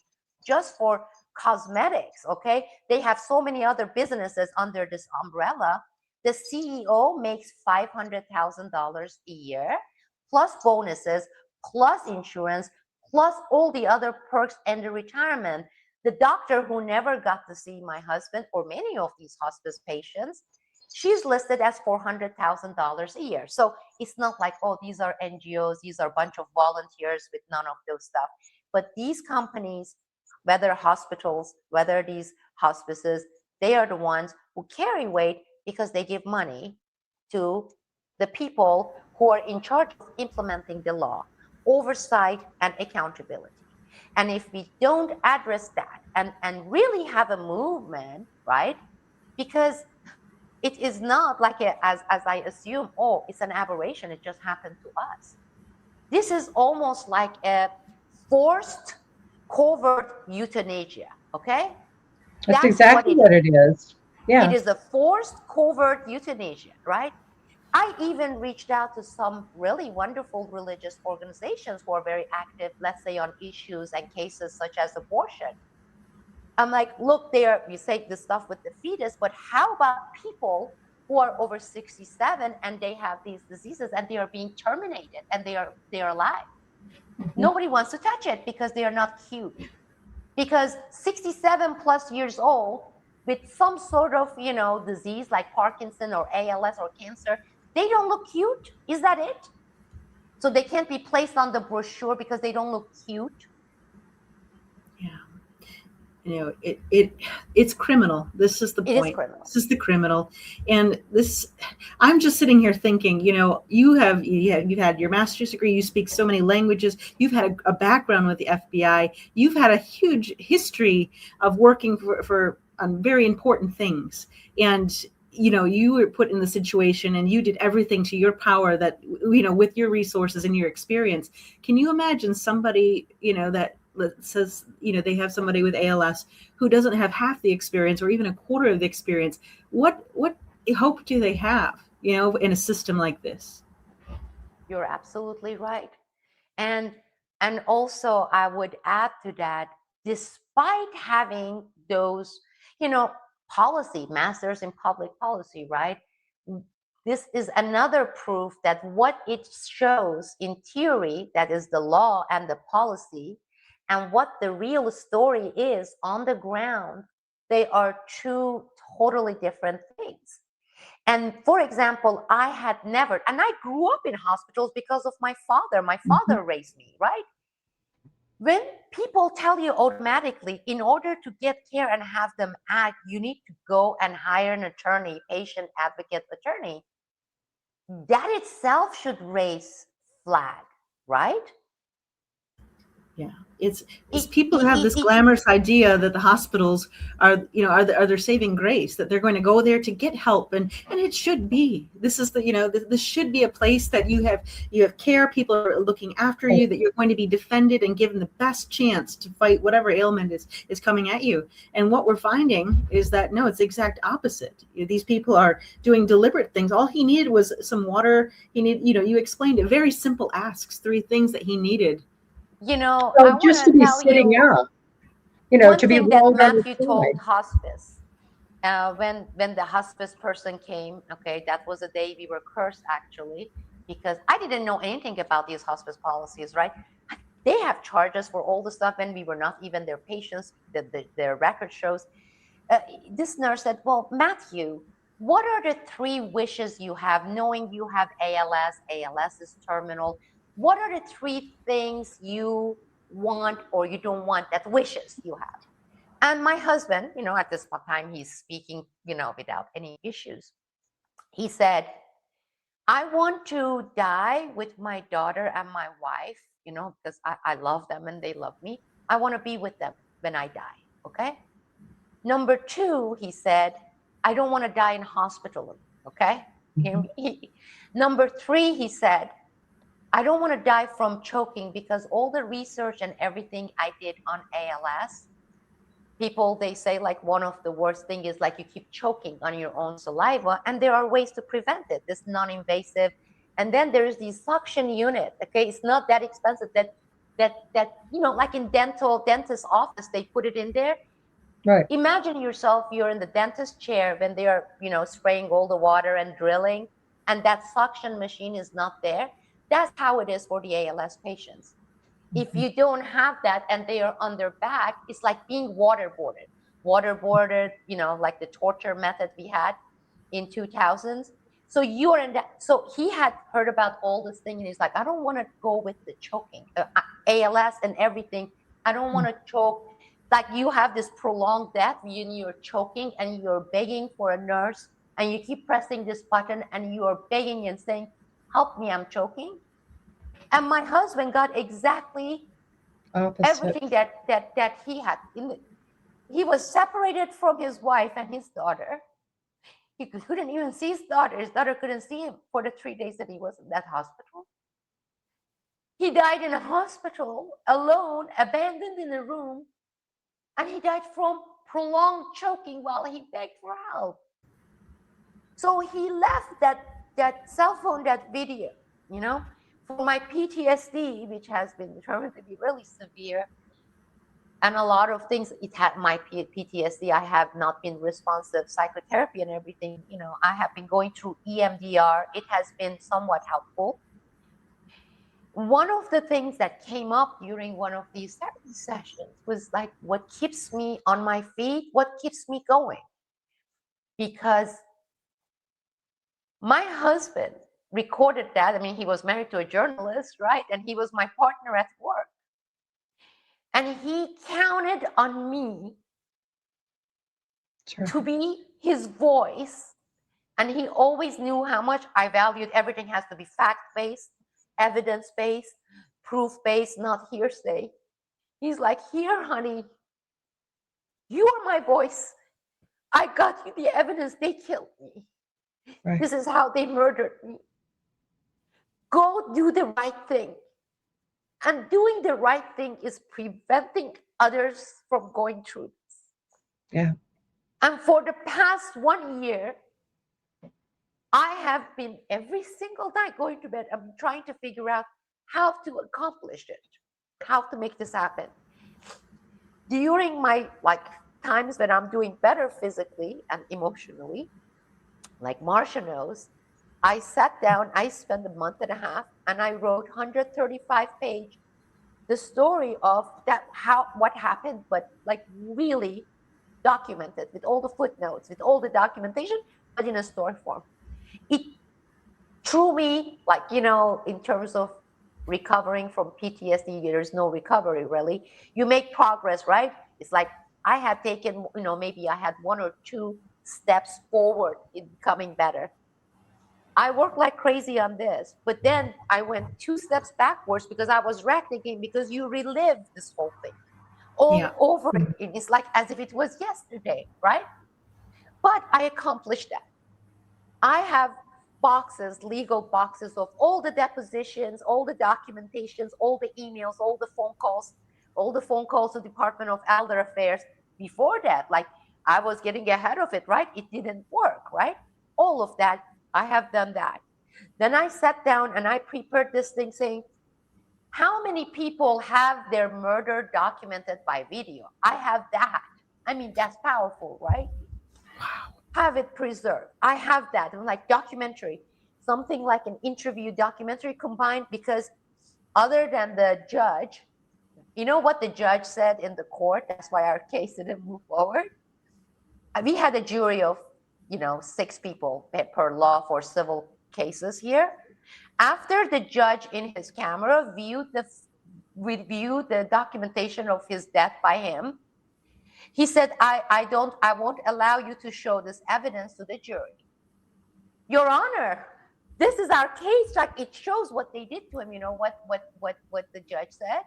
just for cosmetics, okay? They have so many other businesses under this umbrella. The CEO makes $500,000 a year, plus bonuses, plus insurance, plus all the other perks and the retirement. The doctor who never got to see my husband or many of these hospice patients, she's listed as $400,000 a year. So it's not like, oh, these are NGOs, these are a bunch of volunteers with none of those stuff. But these companies, whether hospitals, whether these hospices, they are the ones who carry weight because they give money to the people who are in charge of implementing the law, oversight and accountability. And if we don't address that and really have a movement, right? Because it is not like as I assume, oh, it's an aberration, it just happened to us. This is almost like a forced covert euthanasia, okay? That's exactly what it is. Yeah. It is a forced covert euthanasia, right? I even reached out to some really wonderful religious organizations who are very active, let's say on issues and cases such as abortion. I'm like, look, you say this stuff with the fetus, but how about people who are over 67 and they have these diseases and they are being terminated and they are alive? Nobody wants to touch it because they are not cute. Because 67 plus years old with some sort of, disease like Parkinson or ALS or cancer, they don't look cute. Is that it? So they can't be placed on the brochure because they don't look cute. Yeah. It's criminal. This is the point. It is criminal. This is the criminal. And I'm just sitting here thinking, you've had your master's degree, you speak so many languages, you've had a background with the FBI, you've had a huge history of working for very important things. And you were put in the situation and you did everything to your power that, with your resources and your experience. Can you imagine somebody, that says, they have somebody with ALS who doesn't have half the experience or even a quarter of the experience? What hope do they have, in a system like this? You're absolutely right. And also I would add to that, despite having those, policy, masters in public policy, right? This is another proof that what it shows in theory, that is the law and the policy, and what the real story is on the ground, they are two totally different things. And for example, I had never, and I grew up in hospitals because of my father. My father raised me, right? When people tell you automatically, in order to get care and have them act, you need to go and hire an attorney, patient advocate attorney, that itself should raise flag, right? Yeah, it's people have this glamorous idea that the hospitals are their saving grace, that they're going to go there to get help, and it should be. This is this should be a place that you have care, people are looking after you, that you're going to be defended and given the best chance to fight whatever ailment is coming at you. And what we're finding is that no, it's the exact opposite. These people are doing deliberate things. All he needed was some water. You explained it, very simple asks, 3 things that he needed. I just to be sitting up, to be rolled that Matthew told Hospice. When the hospice person came, okay, that was a day we were cursed actually, because I didn't know anything about these hospice policies, right? They have charges for all the stuff and we were not even their patients, their record shows. This nurse said, well, Matthew, what are the 3 wishes you have, knowing you have ALS is terminal? What are the 3 things you want or you don't want, that wishes you have? And my husband, at this time, he's speaking, without any issues. He said, I want to die with my daughter and my wife, because I love them and they love me. I want to be with them when I die, okay? Number 2, he said, I don't want to die in hospital, okay? Number 3, he said, I don't want to die from choking, because all the research and everything I did on ALS, people, they say like one of the worst thing is like you keep choking on your own saliva, and there are ways to prevent it. This non-invasive, and then there's the suction unit. Okay, it's not that expensive. That like in dentist office, they put it in there. Right. Imagine yourself, you're in the dentist chair when they are spraying all the water and drilling, and that suction machine is not there. That's how it is for the ALS patients. If you don't have that and they are on their back, it's like being waterboarded, like the torture method we had in 2000s. So you are in that. So he had heard about all this thing and he's like, I don't want to go with the choking, ALS and everything. I don't want to choke. Like you have this prolonged death, you're choking and you're begging for a nurse and you keep pressing this button and you are begging and saying, help me, I'm choking. And my husband got exactly everything that he had. He was separated from his wife and his daughter. He couldn't even see his daughter. His daughter couldn't see him for the 3 days that he was in that hospital. He died in a hospital, alone, abandoned in a room, and he died from prolonged choking while he begged for help. So he left that cell phone, that video, you know, for my PTSD, which has been determined to be really severe, and a lot of things. It had my PTSD. I have not been responsive psychotherapy and everything. You know, I have been going through EMDR. It has been somewhat helpful. One of the things that came up during one of these therapy sessions was like, what keeps me on my feet? What keeps me going? Because my husband recorded that. I mean, he was married to a journalist, right? And he was my partner at work. And he counted on me to be his voice. And he always knew how much I valued everything has to be fact-based, evidence-based, proof-based, not hearsay. He's like, here, honey, you are my voice. I got you the evidence. They killed me. Right. This is how they murdered me. Go do the right thing. And doing the right thing is preventing others from going through this. Yeah. And for the past 1 year, I have been every single night going to bed, I'm trying to figure out how to accomplish it, how to make this happen. During my times when I'm doing better physically and emotionally, like Marsha knows, I sat down, I spent a month and a half, and I wrote 135-page the story of that, what happened, but like really documented with all the footnotes, with all the documentation, but in a story form. It threw me, like, you know, in terms of recovering from PTSD, there's no recovery really. You make progress, right? It's like I had taken, you know, maybe I had 1 or 2 steps forward in becoming better. I worked like crazy on this, but then I went 2 steps backwards because I was wrecked again, because you relive this whole thing all over again. It's like as if it was yesterday, right? But I accomplished that. I have boxes, legal boxes of all the depositions, all the documentations, all the emails, all the phone calls to Department of Elder Affairs. Before that, like I was getting ahead of it, right? It didn't work, right? All of that, I have done that. Then I sat down and I prepared this thing saying, how many people have their murder documented by video? I have that. I mean, that's powerful, right? Wow. Have it preserved. I have that. I'm like documentary, something like an interview documentary combined, because other than the judge, you know what the judge said in the court? That's why our case didn't move forward. We had a jury of, 6 people per law for civil cases here. After the judge in his camera reviewed the documentation of his death by him, he said, I won't allow you to show this evidence to the jury. Your Honor, this is our case. Like, it shows what they did to him. You know what the judge said?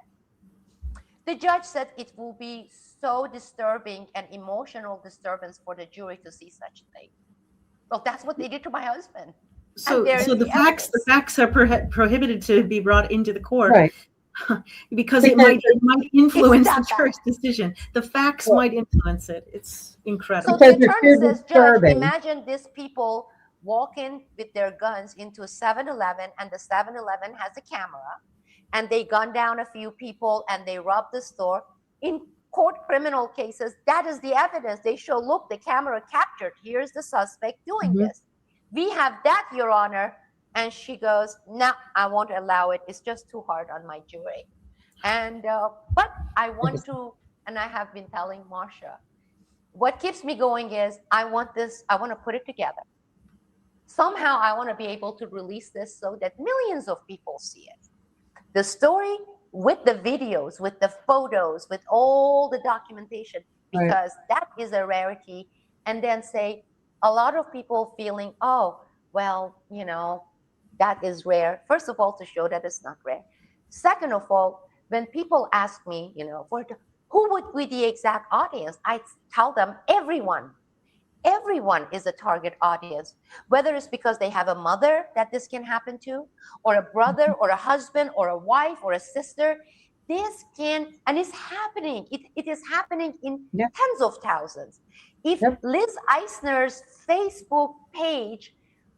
The judge said it will be so disturbing and emotional disturbance for the jury to see such a thing. Well, that's what they did to my husband. So the facts are prohibited to be brought into the court, right? because it might influence the jury's decision. The facts might influence it. It's incredible. So the attorney says, Judge, imagine these people walk in with their guns into a 7-Eleven, and the 7-Eleven has a camera, and they gun down a few people and they rob the store. In court criminal cases, that is the evidence. They show, look, the camera captured. Here's the suspect doing this. We have that, Your Honor. And she goes, no, I won't allow it. It's just too hard on my jury. And but I want to, and I have been telling Marsha, what keeps me going is I want to put it together. Somehow I want to be able to release this so that millions of people see it. The story with the videos, with the photos, with all the documentation, because that is a rarity. And then say, a lot of people feeling, oh, well, that is rare. First of all, to show that it's not rare. Second of all, when people ask me, who would be the exact audience, I tell them everyone everyone is a target audience, whether it's because they have a mother that this can happen to, or a brother, or a husband, or a wife, or a sister. This can, and it's happening. It is happening in tens of thousands. If Liz Eisner's Facebook page,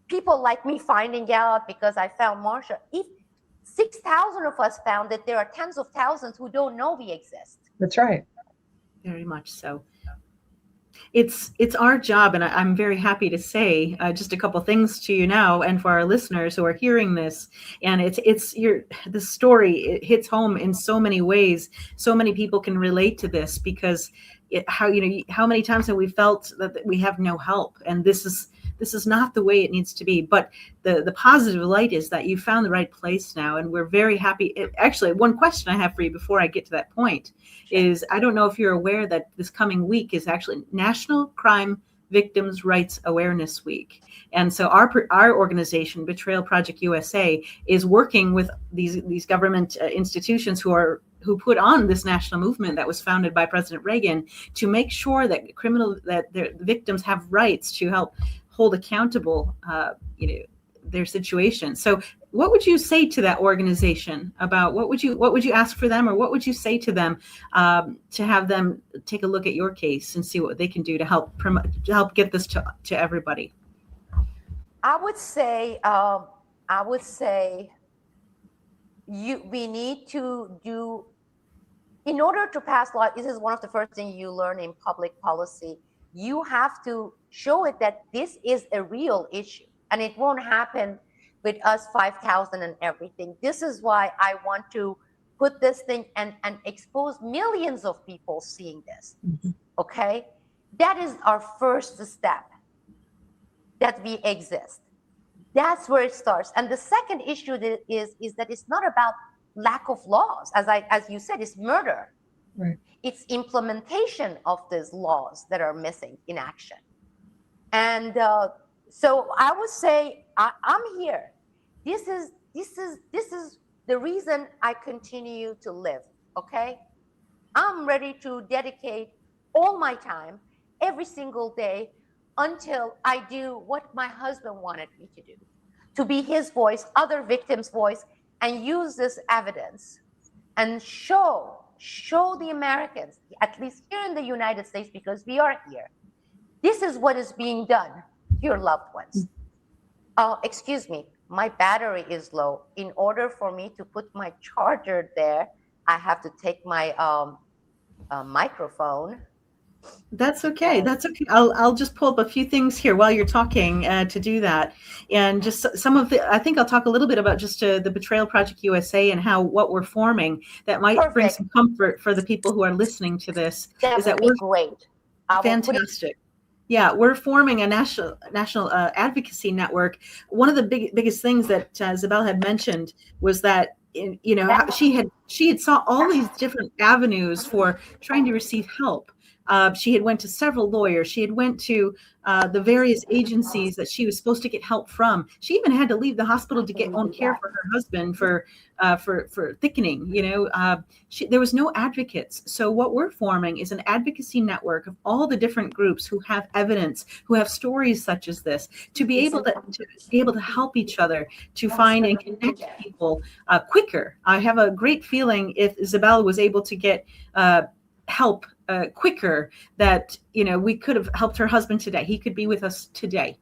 people like me finding out because I found Marsha, if 6,000 of us found it, there are tens of thousands who don't know we exist. That's right. Very much so. It's our job, and I'm very happy to say just a couple things to you now, and for our listeners who are hearing this. And the story, it hits home in so many ways. So many people can relate to this because how many times have we felt that we have no help, and this is not the way it needs to be. But the positive light is that you found the right place now, and we're very happy. Actually, one question I have for you before I get to that point is, I don't know if you're aware that this coming week is actually National Crime Victims' Rights Awareness Week. And so our organization, Betrayal Project USA, is working with these government institutions who put on this national movement that was founded by President Reagan to make sure that the victims have rights to help hold accountable their situation. So what would you say to that organization about what would you ask for them, or what would you say to them to have them take a look at your case and see what they can do to help get this to everybody? I would say we need to do, in order to pass law, this is one of the first things you learn in public policy. You have to show it that this is a real issue, and it won't happen with us 5,000 and everything. This is why I want to put this thing and expose millions of people seeing this. Mm-hmm. Okay? That is our first step, that we exist. That's where it starts. And the second issue is that it's not about lack of laws. As you said, it's murder. Right. It's implementation of these laws that are missing in action. And so I would say I'm here. This is the reason I continue to live. Okay, I'm ready to dedicate all my time every single day until I do what my husband wanted me to do, to be his voice, other victims' voice, and use this evidence and show the Americans, at least here in the United States, because we are here, this is what is being done to your loved ones. Excuse me, my battery is low. In order for me to put my charger there, I have to take my microphone. That's okay. That's okay. I'll just pull up a few things here while you're talking to do that. And just some of I think I'll talk a little bit about just the Betrayal Project USA and what we're forming that might bring some comfort for the people who are listening to this. That would be great. Fantastic. Yeah, we're forming a national advocacy network. One of the biggest things that Sibel had mentioned was that she had saw all these different avenues for trying to receive help. She had went to several lawyers. She had went to the various agencies that she was supposed to get help from. She even had to leave the hospital to get on care for her husband for thickening. There was no advocates. So what we're forming is an advocacy network of all the different groups who have evidence, who have stories such as this, to be able to help each other, to find and connect people quicker. I have a great feeling if Sibel was able to get help quicker, that we could have helped her husband today. He could be with us today,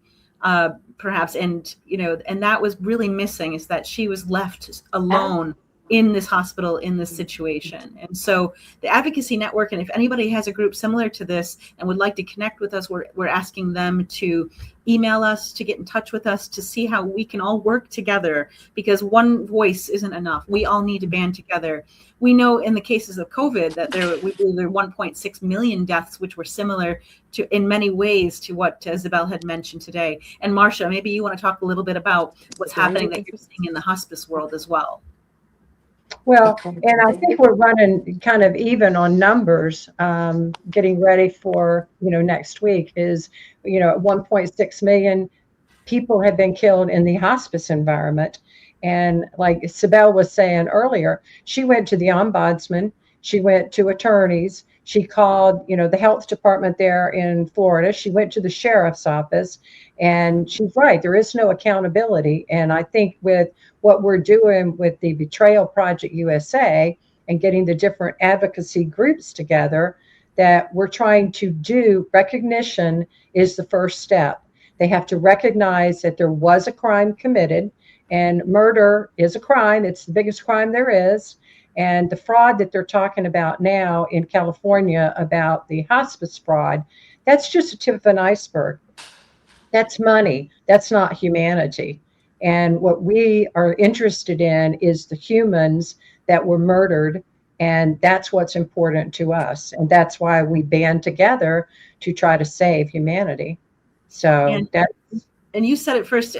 perhaps. And that was really missing, is that she was left alone in this hospital, in this situation. And so the Advocacy Network, and if anybody has a group similar to this and would like to connect with us, we're asking them to email us, to get in touch with us, to see how we can all work together, because one voice isn't enough. We all need to band together. We know in the cases of COVID that there were 1.6 million deaths, which were similar to, in many ways, to what Sibel had mentioned today. And Marsha, maybe you want to talk a little bit about what's happening that you're seeing in the hospice world as well. Well, and I think we're running kind of even on numbers, getting ready for, next week is, 1.6 million people have been killed in the hospice environment. And like Sibel was saying earlier, she went to the ombudsman, she went to attorneys, She called, the health department there in Florida. She went to the sheriff's office, and she's right. There is no accountability. And I think with what we're doing with the Betrayal Project USA and getting the different advocacy groups together, that we're trying to do, recognition is the first step. They have to recognize that there was a crime committed, and murder is a crime. It's the biggest crime there is. And the fraud that they're talking about now in California about the hospice fraud, that's just a tip of an iceberg. That's money. That's not humanity. And what we are interested in is the humans that were murdered. And that's what's important to us. And that's why we band together to try to save humanity. So and you said it first,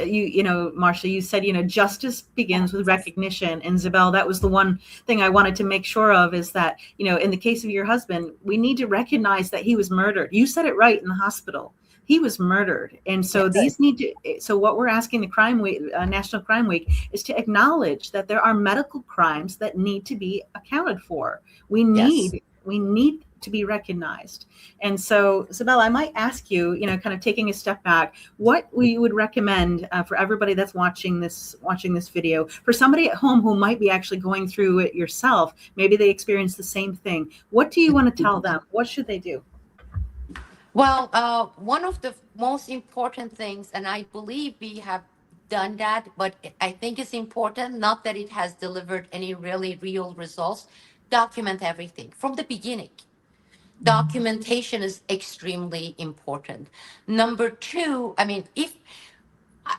Marcia, you said, justice begins with recognition. And Sibel, that was the one thing I wanted to make sure of, is that, in the case of your husband, we need to recognize that he was murdered. You said it right in the hospital. He was murdered. And so so what we're asking the Crime Week, National Crime Week, is to acknowledge that there are medical crimes that need to be accounted for. We need to be recognized. And so, Sibel, I might ask you, kind of taking a step back, what we would recommend for everybody that's watching this video, for somebody at home who might be actually going through it yourself. Maybe they experience the same thing. What do you want to tell them? What should they do? Well, one of the most important things, and I believe we have done that, but I think it's important, not that it has delivered any really real results, document everything from the beginning. Documentation is extremely important. Number two, I mean, if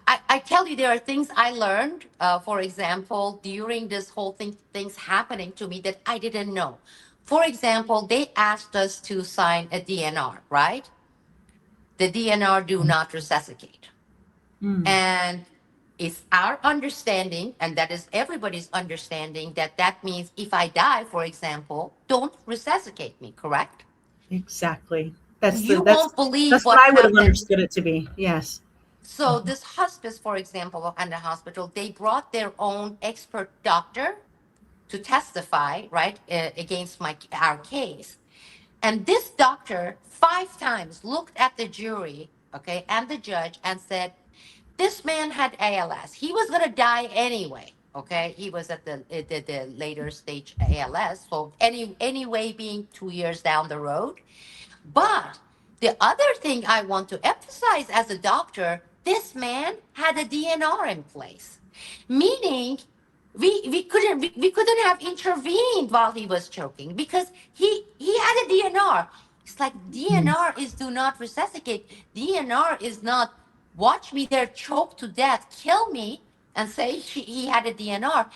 I tell you, there are things I learned, for example, during this whole things happening to me that I didn't know. For example, they asked us to sign a DNR, right? The DNR do not resuscitate. And it's our understanding, and that is everybody's understanding, that means if I die, for example, don't resuscitate me, correct? Exactly. Won't believe what I would have happened. understood it to be. Yes. So this hospice, for example, and the hospital, they brought their own expert doctor to testify, right, against our case. And this doctor 5 times looked at the jury, okay, and the judge, and said, this man had ALS. He was going to die anyway, okay? He was at the later stage ALS, so anyway being 2 years down the road. But the other thing I want to emphasize as a doctor, this man had a DNR in place, meaning we couldn't have intervened while he was choking because he had a DNR. It's like DNR is do not resuscitate. DNR is not watch me there choke to death, kill me, and say he had a DNR.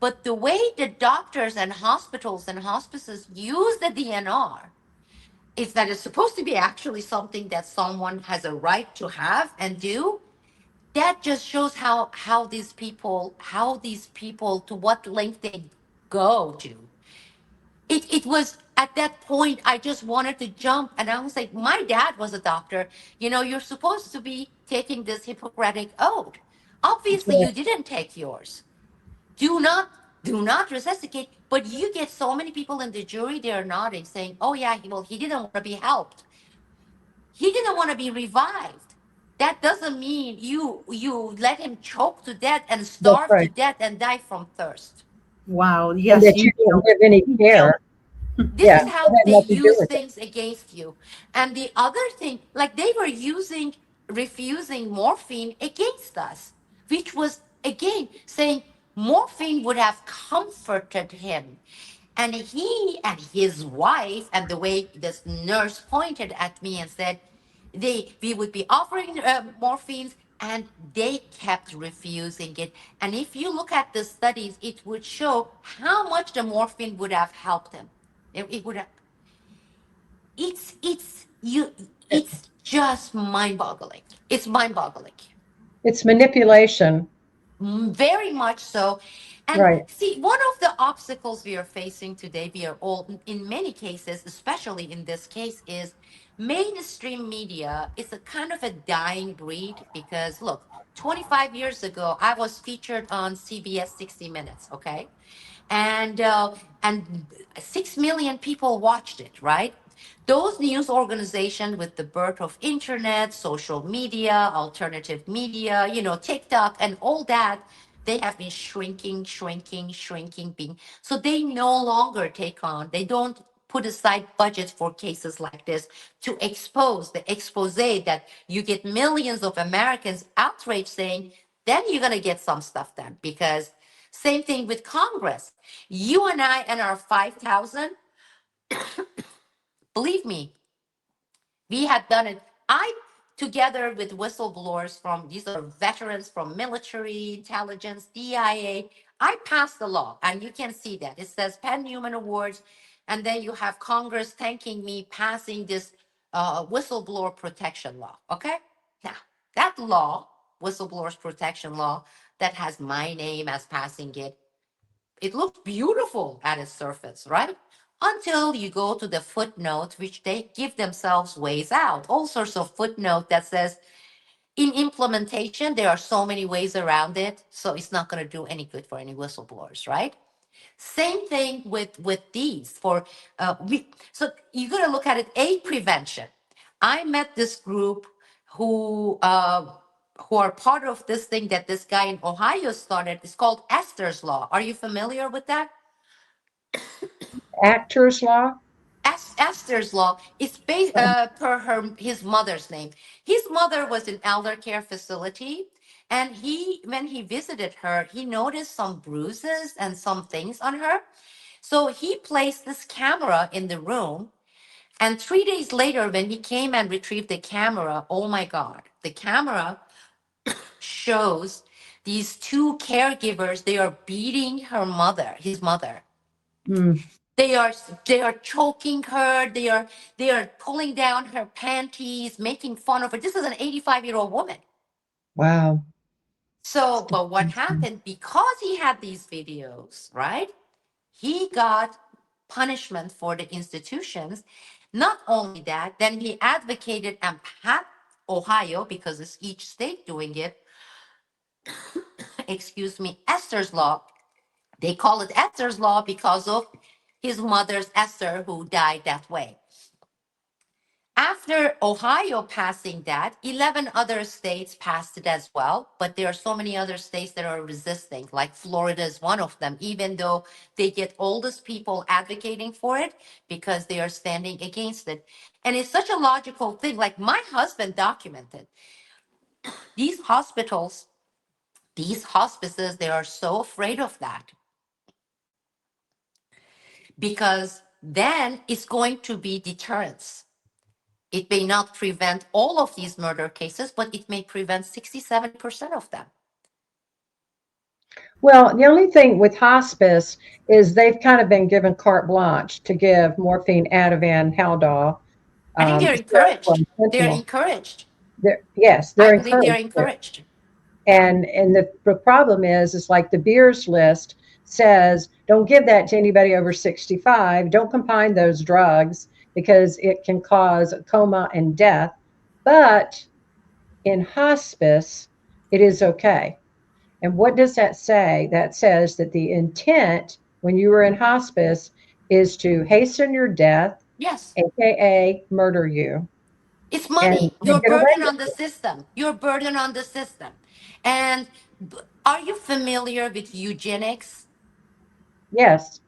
But the way the doctors and hospitals and hospices use the DNR is that it's supposed to be actually something that someone has a right to have and do. That just shows how these people to what length they go to. It was at that point I just wanted to jump, and I was like, my dad was a doctor. You're supposed to be taking this Hippocratic oath. Obviously, you didn't take yours. Do not resuscitate. But you get so many people in the jury, they're nodding, saying, oh yeah, well, he didn't want to be helped. He didn't want to be revived. That doesn't mean you let him choke to death and starve to death and die from thirst. Wow. Yes. And that you don't give any care. This is how they use things against you. And the other thing, like they were refusing morphine against us, which was, again, saying morphine would have comforted him. And he and his wife, and the way this nurse pointed at me and said, we would be offering morphines, and they kept refusing it. And if you look at the studies, it would show how much the morphine would have helped them. It would have. It's just mind-boggling. It's mind-boggling. It's manipulation. Very much so. And see, one of the obstacles we are facing today, we are all, in many cases, especially in this case, is mainstream media is a kind of a dying breed because, look, 25 years ago, I was featured on CBS 60 Minutes, okay? And 6 million people watched it, right? Those news organizations, with the birth of internet, social media, alternative media, TikTok and all that, they have been shrinking, shrinking, shrinking, being so they no longer take on, they don't put aside budgets for cases like this to expose the expose that you get millions of Americans outraged saying, then you're going to get some stuff done. Because same thing with Congress. You and I and our 5,000, believe me, we have done it. I, together with whistleblowers from, these are veterans from military, intelligence, DIA, I passed the law, and you can see that. It says Penn Newman Awards, and then you have Congress thanking me passing this whistleblower protection law, okay? Now, that law, whistleblowers protection law, that has my name as passing it, it looks beautiful at its surface, right? Until you go to the footnote, which they give themselves ways out. All sorts of footnote that says, in implementation, there are so many ways around it, so it's not going to do any good for any whistleblowers, right? Same thing with these. So you're going to look at it, prevention. I met this group who are part of this thing that this guy in Ohio started. It's called Esther's Law. Are you familiar with that? Actors Law? Esther's Law is based his mother's name. His mother was in elder care facility, and when he visited her, he noticed some bruises and some things on her. So he placed this camera in the room, and 3 days later, when he came and retrieved the camera, oh my God, the camera shows these two caregivers. They are beating his mother. Mm. They are choking her. They are pulling down her panties, making fun of her. This is an 85-year-old woman. Wow. So, but what happened, because he had these videos, right? He got punishment for the institutions. Not only that, then he advocated and had Ohio, because it's each state doing it, excuse me, Esther's Law. They call it Esther's Law because of his mother's Esther, who died that way. After Ohio passing that, 11 other states passed it as well, but there are so many other states that are resisting, like Florida is one of them, even though they get oldest people advocating for it because they are standing against it. And it's such a logical thing. Like my husband documented, these hospitals, these hospices, they are so afraid of that because then it's going to be deterrence. It may not prevent all of these murder cases, but it may prevent 67% of them. Well, the only thing with hospice is they've kind of been given carte blanche to give morphine, Ativan, Haldol. I think they're encouraged. They're encouraged. Yes, I they're believe they're encouraged. encouraged. And the problem is like the Beers list says, don't give that to anybody over 65. Don't combine those drugs because it can cause coma and death. But in hospice, it is okay. And what does that say? That says that the intent when you were in hospice is to hasten your death, Yes. aka murder you. It's money. And You're get away burden on with the it. system. You're burden on the system. And are you familiar with eugenics? Yes.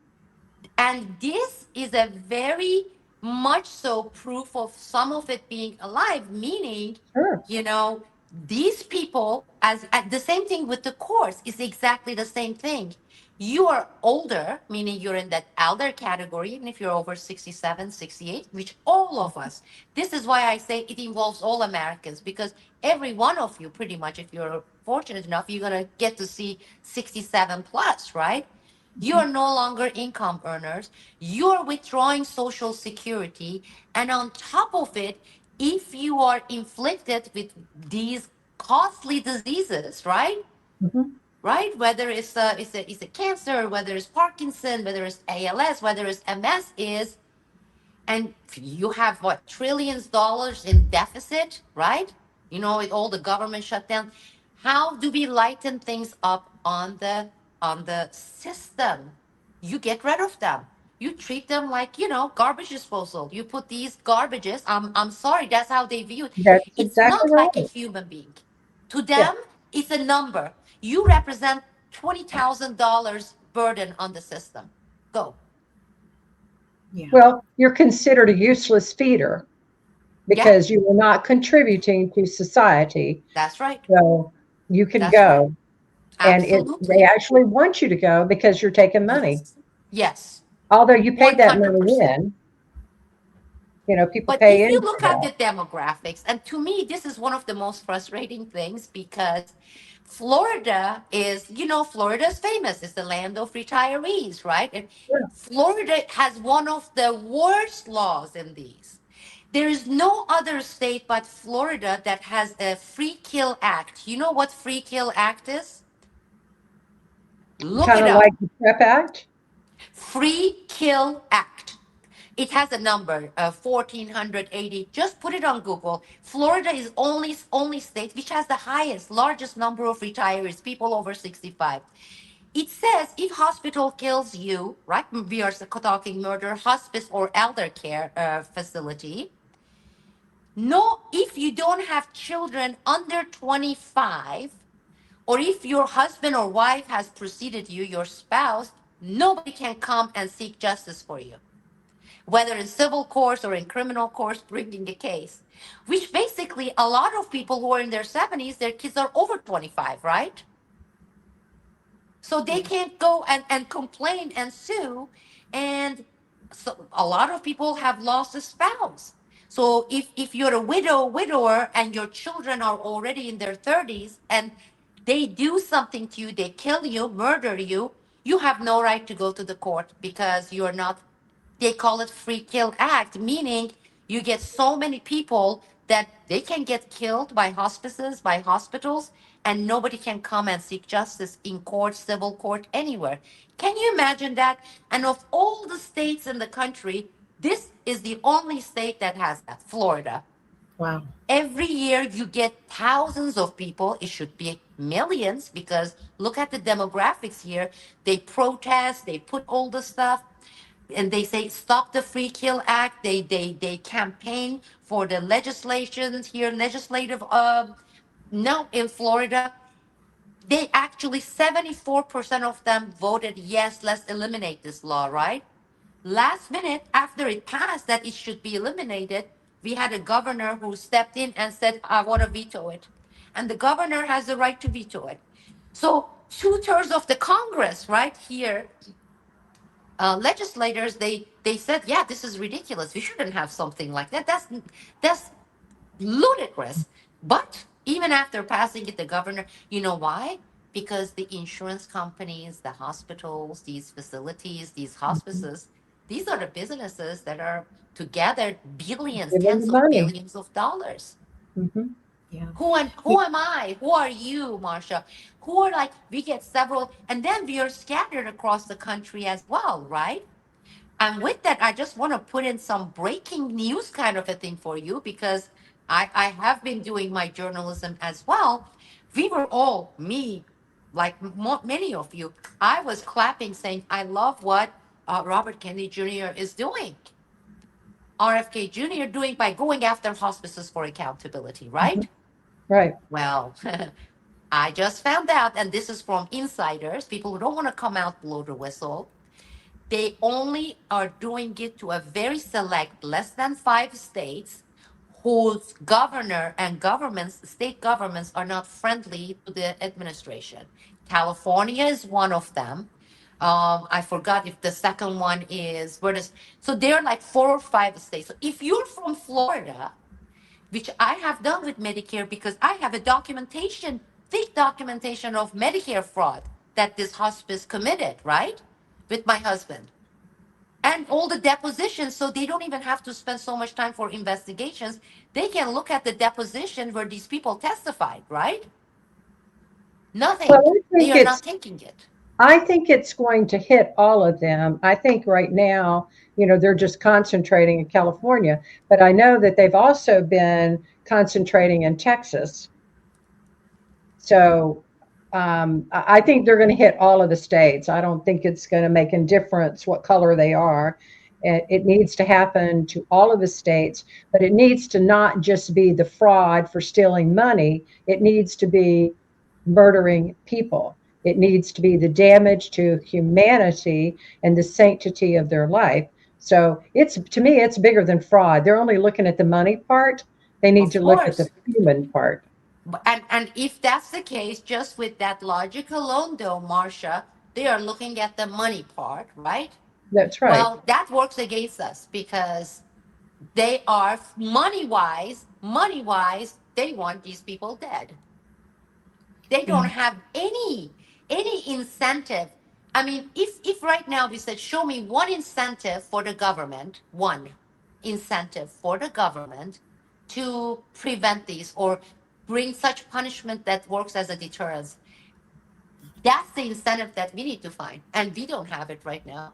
And this is a very much so proof of some of it being alive, meaning, Sure. these people, as the same thing with the course, is exactly the same thing. You are older, meaning you're in that elder category, even if you're over 67, 68, which all of us, this is why I say it involves all Americans, because every one of you, pretty much, if you're fortunate enough, you're going to get to see 67 plus, right? You are no longer income earners. You're withdrawing Social Security. And on top of it, if you are inflicted with these costly diseases, right? Mhm. Right? Whether it's a cancer, whether it's Parkinson, whether it's ALS, whether it's MS is, and you have what, trillions of dollars in deficit, right? With all the government shutdown. How do we lighten things up on the system? you get rid of them. You treat them like, garbage disposal. You put these garbages. I'm sorry, that's how they view it. That's It's exactly not like a right. human being. To Yeah. them, it's a number. You represent $20,000 burden on the system. Go. Yeah. Well, you're considered a useless feeder Yeah, because you are not contributing to society. that's right. So you can That's right. go. And they Absolutely. actually want you to go because you're taking money. Yes. Yes. Although you paid that money 100%. in, people But pay if you in for look at that. the demographics, and to me, this is one of the most frustrating things because Florida is, Florida is famous. It's the land of retirees, right? And Yeah. Florida has one of the worst laws in these. There is no other state but Florida that has a free kill act. You know what free kill act is? Look Kind it of up. like the PrEP Act. Free kill act. It has a number, 1480. Just put it on Google. Florida is only state which has the largest number of retirees, people over 65. It says if hospital kills you, right? We are talking murder, hospice, or elder care facility. No, if you don't have children under 25, or if your husband or wife has preceded you, your spouse, nobody can come and seek justice for you, whether in civil courts or in criminal courts, bringing a case. Which basically, a lot of people who are in their 70s, their kids are over 25, right? So they can't go and complain and sue. And so a lot of people have lost a spouse. So if you're a widower, and your children are already in their 30s and they do something to you, they kill you, murder you, you have no right to go to the court because you're not, they call it free kill act, meaning you get so many people that they can get killed by hospices, by hospitals, and nobody can come and seek justice in court, civil court, anywhere. Can you imagine that? And of all the states in the country, this is the only state that has that, Florida. Wow. Every year you get thousands of people. It should be millions because look at the demographics here. They protest, they put all the stuff, and they say stop the free kill act. They campaign for the legislation here, legislative no, in Florida. They actually 74% of them voted yes, let's eliminate this law, right? Last minute, after it passed that it should be eliminated, we had a governor who stepped in and said, I want to veto it. And the governor has the right to veto it. So 2/3 of the Congress right here, legislators, they said, yeah, this is ridiculous. We shouldn't have something like that. That's ludicrous. But even after passing it, the governor, you know why? Because the insurance companies, the hospitals, these facilities, these Mhm. hospices, these are the businesses that are to gather billions, Give them the tens of money. billions of dollars. Hmm. Yeah. Who am I? Who are you, Marsha? Who are like, we get several, and then we are scattered across the country as well, right? And with that, I just want to put in some breaking news kind of a thing for you because I have been doing my journalism as well. We were all, me, like many of you, I was clapping saying, I love what Robert Kennedy Jr. is doing, RFK Jr. doing by going after hospices for accountability, Hmm. right? Right. Well, I just found out, and this is from insiders, people who don't want to come out blow the whistle. They only are doing it to a very select, less than 5 states, whose governor and governments, state governments, are not friendly to the administration. California is one of them. I forgot if the second one is where does. So there are like 4 or 5 states. So if you're from Florida, which I have done with Medicare because I have a documentation, thick documentation of Medicare fraud that this hospice committed, right? With my husband. And all the depositions, so they don't even have to spend so much time for investigations. They can look at the deposition where these people testified, right? Well, Nothing. They are not taking it. I think it's going to hit all of them. I think right now, they're just concentrating in California, but I know that they've also been concentrating in Texas. So I think they're going to hit all of the states. I don't think it's going to make a difference what color they are. It needs to happen to all of the states, but it needs to not just be the fraud for stealing money. It needs to be murdering people. It needs to be the damage to humanity and the sanctity of their life. So it's, to me, it's bigger than fraud. They're only looking at the money part. They need Of to look at the course. human part. And if that's the case, just with that logic alone, though, Marcia, they are looking at the money part, right? That's right. Well, that works against us because they are money wise, they want these people dead. They don't have any incentive. I mean, if right now we said, show me one incentive for the government, one incentive for the government to prevent these or bring such punishment that works as a deterrence. That's the incentive that we need to find, and we don't have it right now.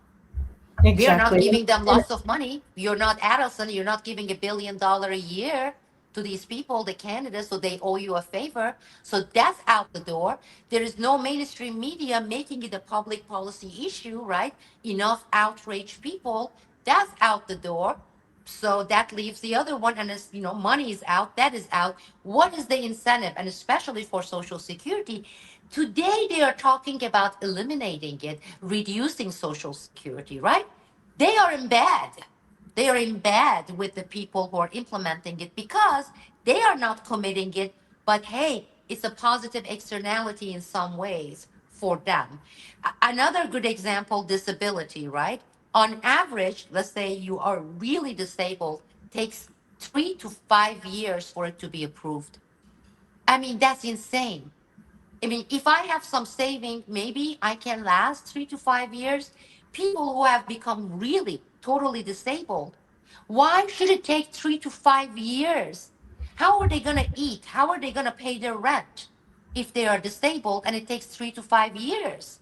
We are not Exactly. giving them lots of money. You're not Adelson. You're not giving $1 billion a year to these people, the candidates, so they owe you a favor. So that's out the door. There is no mainstream media making it a public policy issue, right? Enough outraged people. That's out the door. So that leaves the other one, and as money is out, that is out. What is the incentive? And especially for Social Security, today they are talking about eliminating it, reducing Social Security, right? They are in bed. They are in bed with the people who are implementing it because they are not committing it, but hey, it's a positive externality in some ways for them. Another good example, disability, right? On average, let's say you are really disabled, takes 3 to 5 years for it to be approved. I mean, that's insane. I mean, if I have some saving, maybe I can last 3 to 5 years. People who have become really totally disabled, why should it take 3 to 5 years? How are they going to eat? How are they going to pay their rent if they are disabled and it takes 3 to 5 years?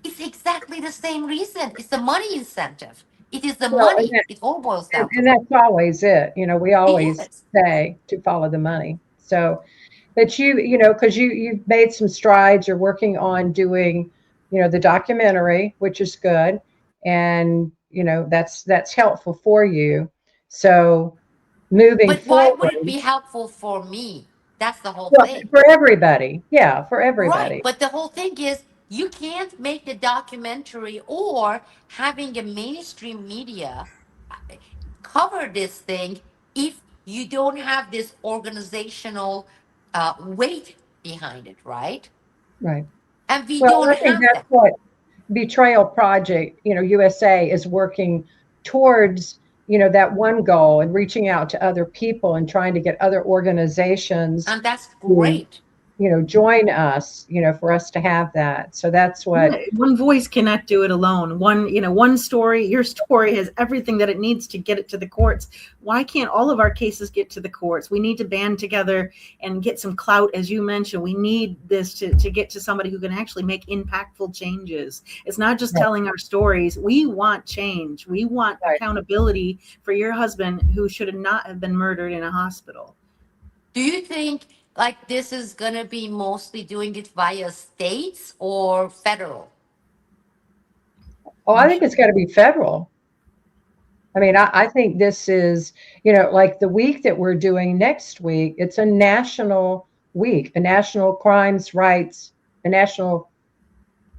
It's exactly the same reason. It's the money incentive. It is the Well, money. It all boils down to and money. that's always it. We It always is. say to follow the money. So, but because you've made some strides. You're working on doing, the documentary, which is good, and that's helpful for you. So, moving But why would it forward, be helpful for me? That's the whole well, thing. for everybody, yeah, for Right. everybody, But the whole thing is you can't make the documentary or having a mainstream media cover this thing if you don't have this organizational weight behind it, right? right? And we Well, don't I think have that's that. what Betrayal Project, USA is working towards, that one goal and reaching out to other people and trying to get other organizations And that's to, great. join us, for us to have that. So that's Yeah, what, one voice cannot do it alone. One story, your story has everything that it needs to get it to the courts. Why can't all of our cases get to the courts? We need to band together and get some clout, as you mentioned. We need this to get to somebody who can actually make impactful changes. It's not just right, telling our stories. We want change. We want right. accountability for your husband who should not have been murdered in a hospital. Do you think like this is going to be mostly doing it via states or federal? Oh, I think it's got to be federal. I mean, I think this is, like the week that we're doing next week, it's a national week, a national crimes rights, a national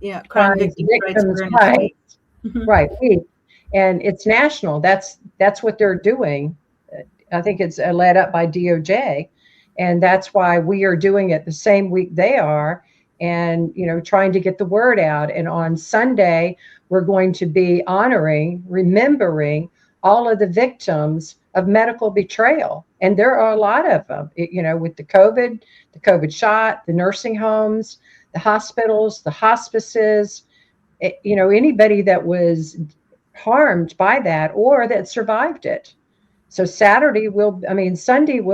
Yeah, crime crimes victims rights victims awareness week. rights, right, week. And it's national. That's what they're doing. I think it's led up by DOJ. And that's why we are doing it the same week they are and, trying to get the word out. And on Sunday, we're going to be remembering all of the victims of medical betrayal. And there are a lot of them, with the COVID shot, the nursing homes, the hospitals, the hospices, anybody that was harmed by that or that survived it. So Sunday will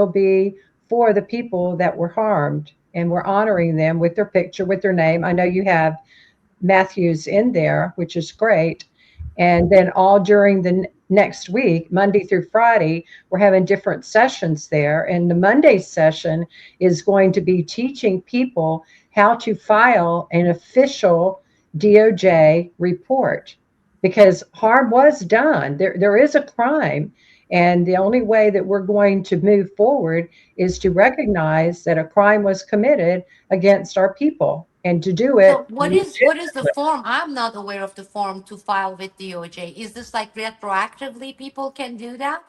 be for the people that were harmed, and we're honoring them with their picture, with their name. I know you have Matthews in there, which is great. And then all during the next week, Monday through Friday, we're having different sessions there. And the Monday session is going to be teaching people how to file an official DOJ report, because harm was done. There is a crime. And the only way that we're going to move forward is to recognize that a crime was committed against our people, and to do So it. what is the form? I'm not aware of the form to file with DOJ. Is this like retroactively people can do that?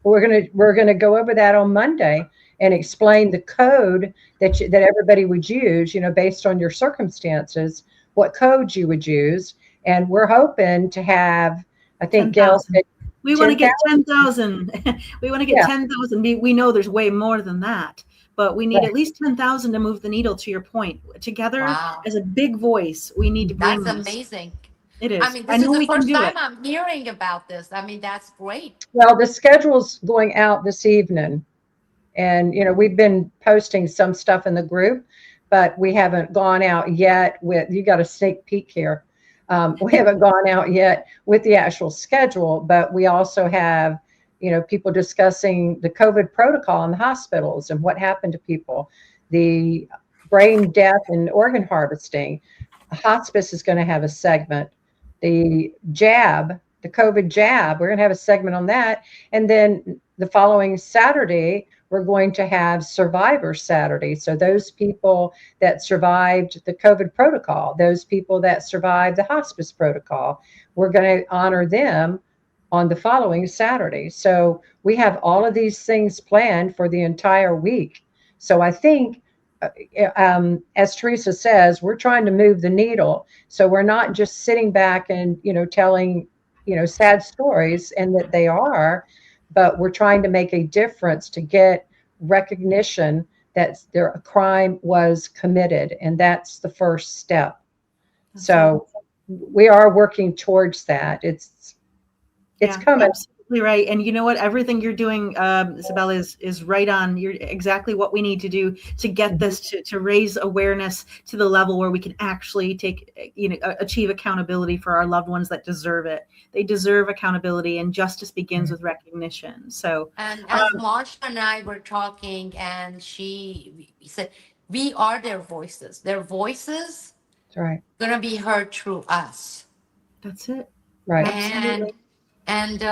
We're gonna go over that on Monday and explain the code that everybody would use, based on your circumstances, what code you would use. And we're hoping to have, I think Gail 10,000. said, We want to get 10,000. 10,000. We want to get Yeah. 10,000. We know there's way more than that, but we need Right. at least 10,000 to move the needle, to your point. Together Wow. as a big voice, we need to bring That's this. amazing. It I is. mean, I this is know the we can first do time it. I'm hearing about this. I mean, that's great. Well, the schedule's going out this evening. And, we've been posting some stuff in the group, but we haven't gone out yet with, you got a sneak peek here. We haven't gone out yet with the actual schedule, but we also have, people discussing the COVID protocol in the hospitals and what happened to people, the brain death and organ harvesting. Hospice is going to have a segment. The jab, the COVID jab, we're going to have a segment on that. And then the following Saturday, we're going to have Survivor Saturday. So those people that survived the COVID protocol, those people that survived the hospice protocol, we're going to honor them on the following Saturday. So we have all of these things planned for the entire week. So I think, as Teresa says, we're trying to move the needle. So we're not just sitting back and, telling, sad stories, and that they are, but we're trying to make a difference to get recognition that a crime was committed. And that's the first step. So we are working towards that. It's coming. Absolutely right. And you know what? Everything you're doing, Sibel, is right on. You're exactly what we need to do to get this to raise awareness to the level where we can actually achieve accountability for our loved ones that deserve it. They deserve accountability, and justice begins with recognition. So, And as Marsha and I were talking, and she said, we are their voices. Their voices That's right. going to be heard through us. that's it. Right. Absolutely. And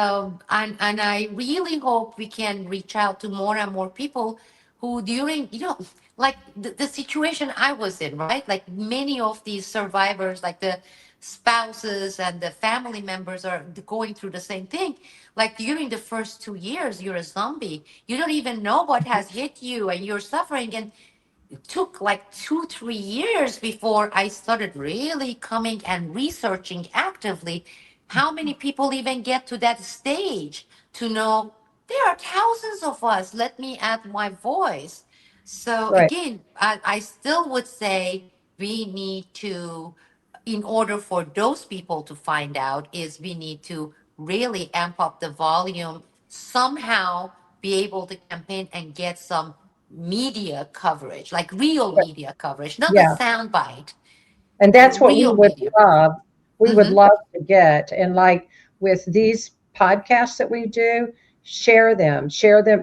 I really hope we can reach out to more and more people who during, like the situation I was in, right? Like many of these survivors, like the spouses and the family members are going through the same thing. Like during the first 2 years, you're a zombie. You don't even know what has hit you, and you're suffering. And it took like 2-3 years before I started really coming and researching actively how many people even get to that stage to know there are thousands of us. Let me add my voice. So Right. again, I still would say we need to, in order for those people to find out, is we need to really amp up the volume, somehow be able to campaign and get some media coverage, like real media coverage, not the Yeah. soundbite, And that's what we real would media. love. We would Mhm. love to get. And like with these podcasts that we do, share them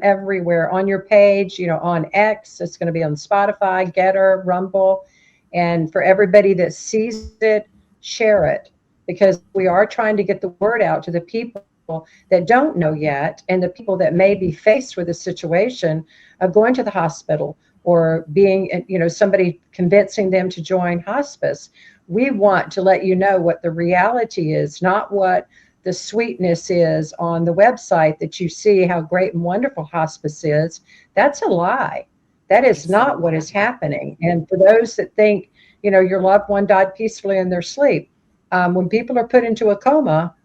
everywhere on your page, on X. It's going to be on Spotify, Getter, Rumble. And for everybody that sees it, share it, because we are trying to get the word out to the people that don't know yet, and the people that may be faced with a situation of going to the hospital or being, somebody convincing them to join hospice. We want to let you know what the reality is, not what the sweetness is on the website that you see how great and wonderful hospice is. That's a lie. That is not what is happening. And for those that think, your loved one died peacefully in their sleep, when people are put into a coma,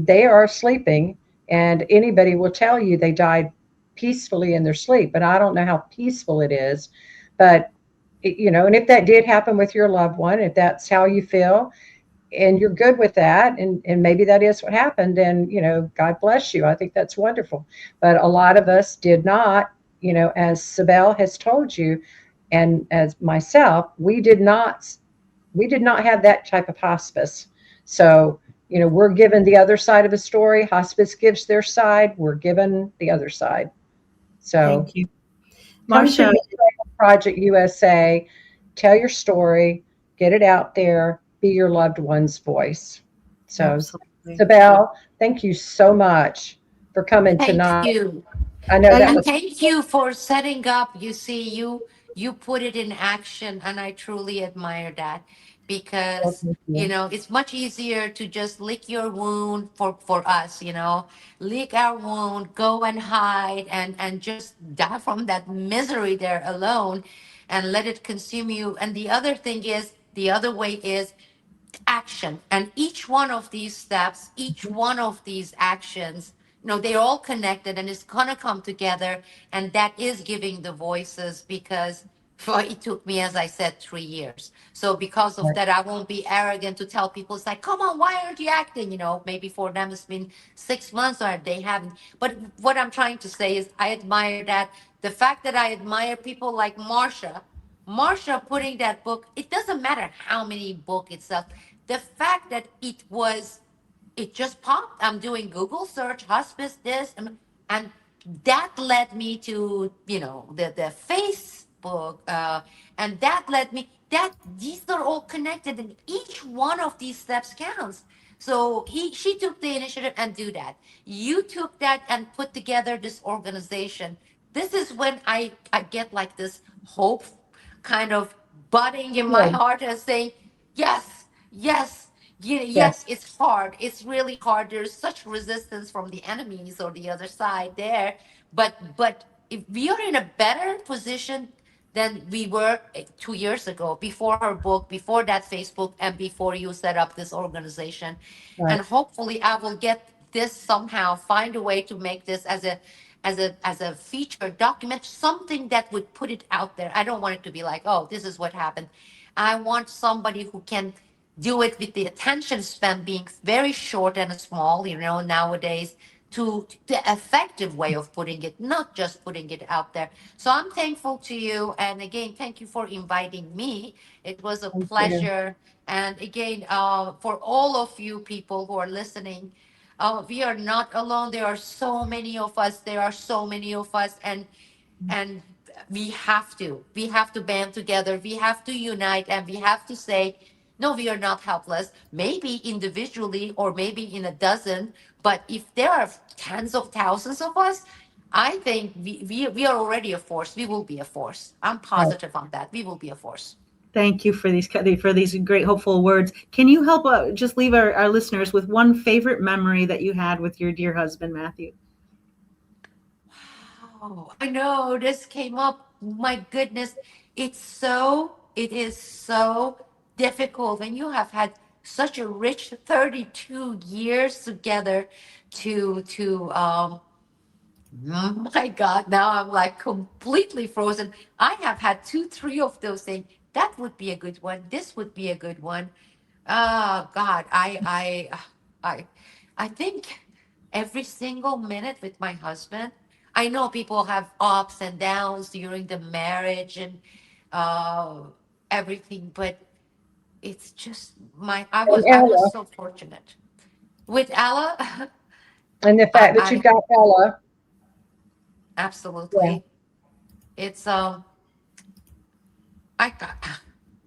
they are sleeping, and anybody will tell you they died peacefully in their sleep. But I don't know how peaceful it is. But, and if that did happen with your loved one, if that's how you feel, and you're good with that, and maybe that is what happened, then, God bless you. I think that's wonderful. But a lot of us did not, as Sibel has told you, and as myself, we did not have that type of hospice. So, we're given the other side of a story. Hospice gives their side. We're given the other side. So Thank you. come to Marcia, Betrayal Project USA, tell your story, get it out there, be your loved one's voice. So, absolutely. Sibel, thank you so much for coming Thank tonight. you. I know that And was thank you for setting up. You see, you put it in action, and I truly admire that well, because thank you. it's much easier to just lick your wound for us, lick our wound, go and hide and just die from that misery there alone and let it consume you. And the other thing is, the other way is action. And each one of these steps, each one of these actions, they're all connected and it's going to come together. And that is giving the voices because well, it took me, as I said, 3 years. So because of Right. that, I won't be arrogant to tell people, it's like, come on, why aren't you acting? Maybe for them it's been 6 months or they haven't. But what I'm trying to say is I admire that. The fact that I admire people like Marsha putting that book, it doesn't matter how many book itself. The fact that it just popped. I'm doing Google search, hospice this, and that led me to, the Facebook, and that led me, that these are all connected and each one of these steps counts. So she took the initiative and do that. You took that and put together this organization. This is when I get like this hope kind of budding in my Good. heart and saying, yes, yes, yes, Yes. it's hard. It's really hard. There's such resistance from the enemies or the other side there. But if we are in a better position than we were 2 years ago, before her book, before that Facebook, and before you set up this organization. Right. And hopefully I will get this somehow, find a way to make this as a feature document, something that would put it out there. I don't want it to be like, oh, this is what happened. I want somebody who can do it with the attention span being very short and small, nowadays, to the effective way of putting it, not just putting it out there. So I'm thankful to you. And again, thank you for inviting me. It was a Thank you. pleasure. And again, for all of you people who are listening, we are not alone. There are so many of us. There are so many of us. And we have to band together. We have to unite and we have to say, no, we are not helpless. Maybe individually or maybe in a dozen, but if there are tens of thousands of us, I think we are already a force. We will be a force. I'm Right. positive on that. We will be a force. thank you for these great hopeful words. Can you help just leave our listeners with one favorite memory that you had with your dear husband, Matthew? Oh, I know this came up. My goodness, it is so difficult when you have had such a rich 32 years together to my God, now I'm like completely frozen. I have had two, three of those things. That would be a good one. This would be a good one. Oh God, I I think every single minute with my husband. I know people have ups and downs during the marriage and uh, everything, but it's just And I was Ella, so fortunate with Ella. and the fact that you I got Ella. Yeah. absolutely. It's I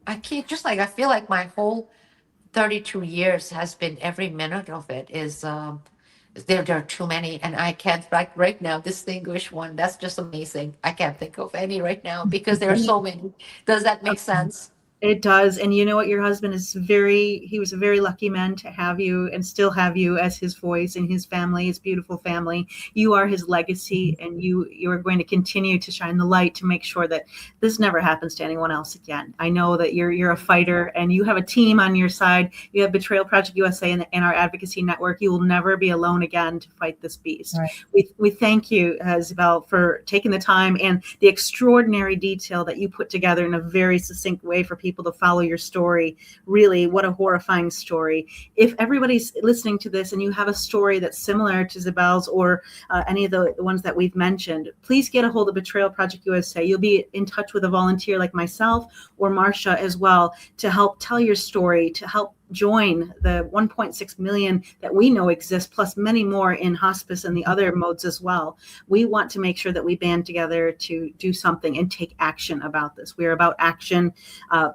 I can't, just like I feel like my whole 32 years has been, every minute of it is there are too many and I can't right now distinguish one. That's just amazing. I can't think of any right now because there are so many. Does that make sense? It does. And you know what? Your husband he was a very lucky man to have you and still have you as his voice and his family, his beautiful family. You are his legacy and you are going to continue to shine the light to make sure that this never happens to anyone else again. I know that you're a fighter and you have a team on your side. You have Betrayal Project USA and our advocacy network. You will never be alone again to fight this beast. Right. We thank you, Sibel, for taking the time and the extraordinary detail that you put together in a very succinct way for people to follow your story. Really, what a horrifying story. If everybody's listening to this and you have a story that's similar to Sibel's or any of the ones that we've mentioned, please get a hold of Betrayal Project USA. You'll be in touch with a volunteer like myself or Marcia as well to help tell your story, to help join the 1.6 million that we know exist, plus many more in hospice and the other modes as well. We want to make sure that we band together to do something and take action about this. We are about action.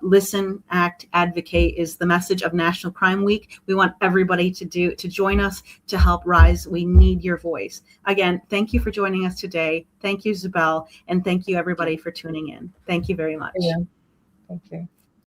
Listen, act, advocate is the message of National Crime Week. We want everybody to join us to help rise. We need your voice. Again, thank you for joining us today. Thank you, Sibel, and thank you everybody for tuning in. Thank you very much. Yeah. Thank you.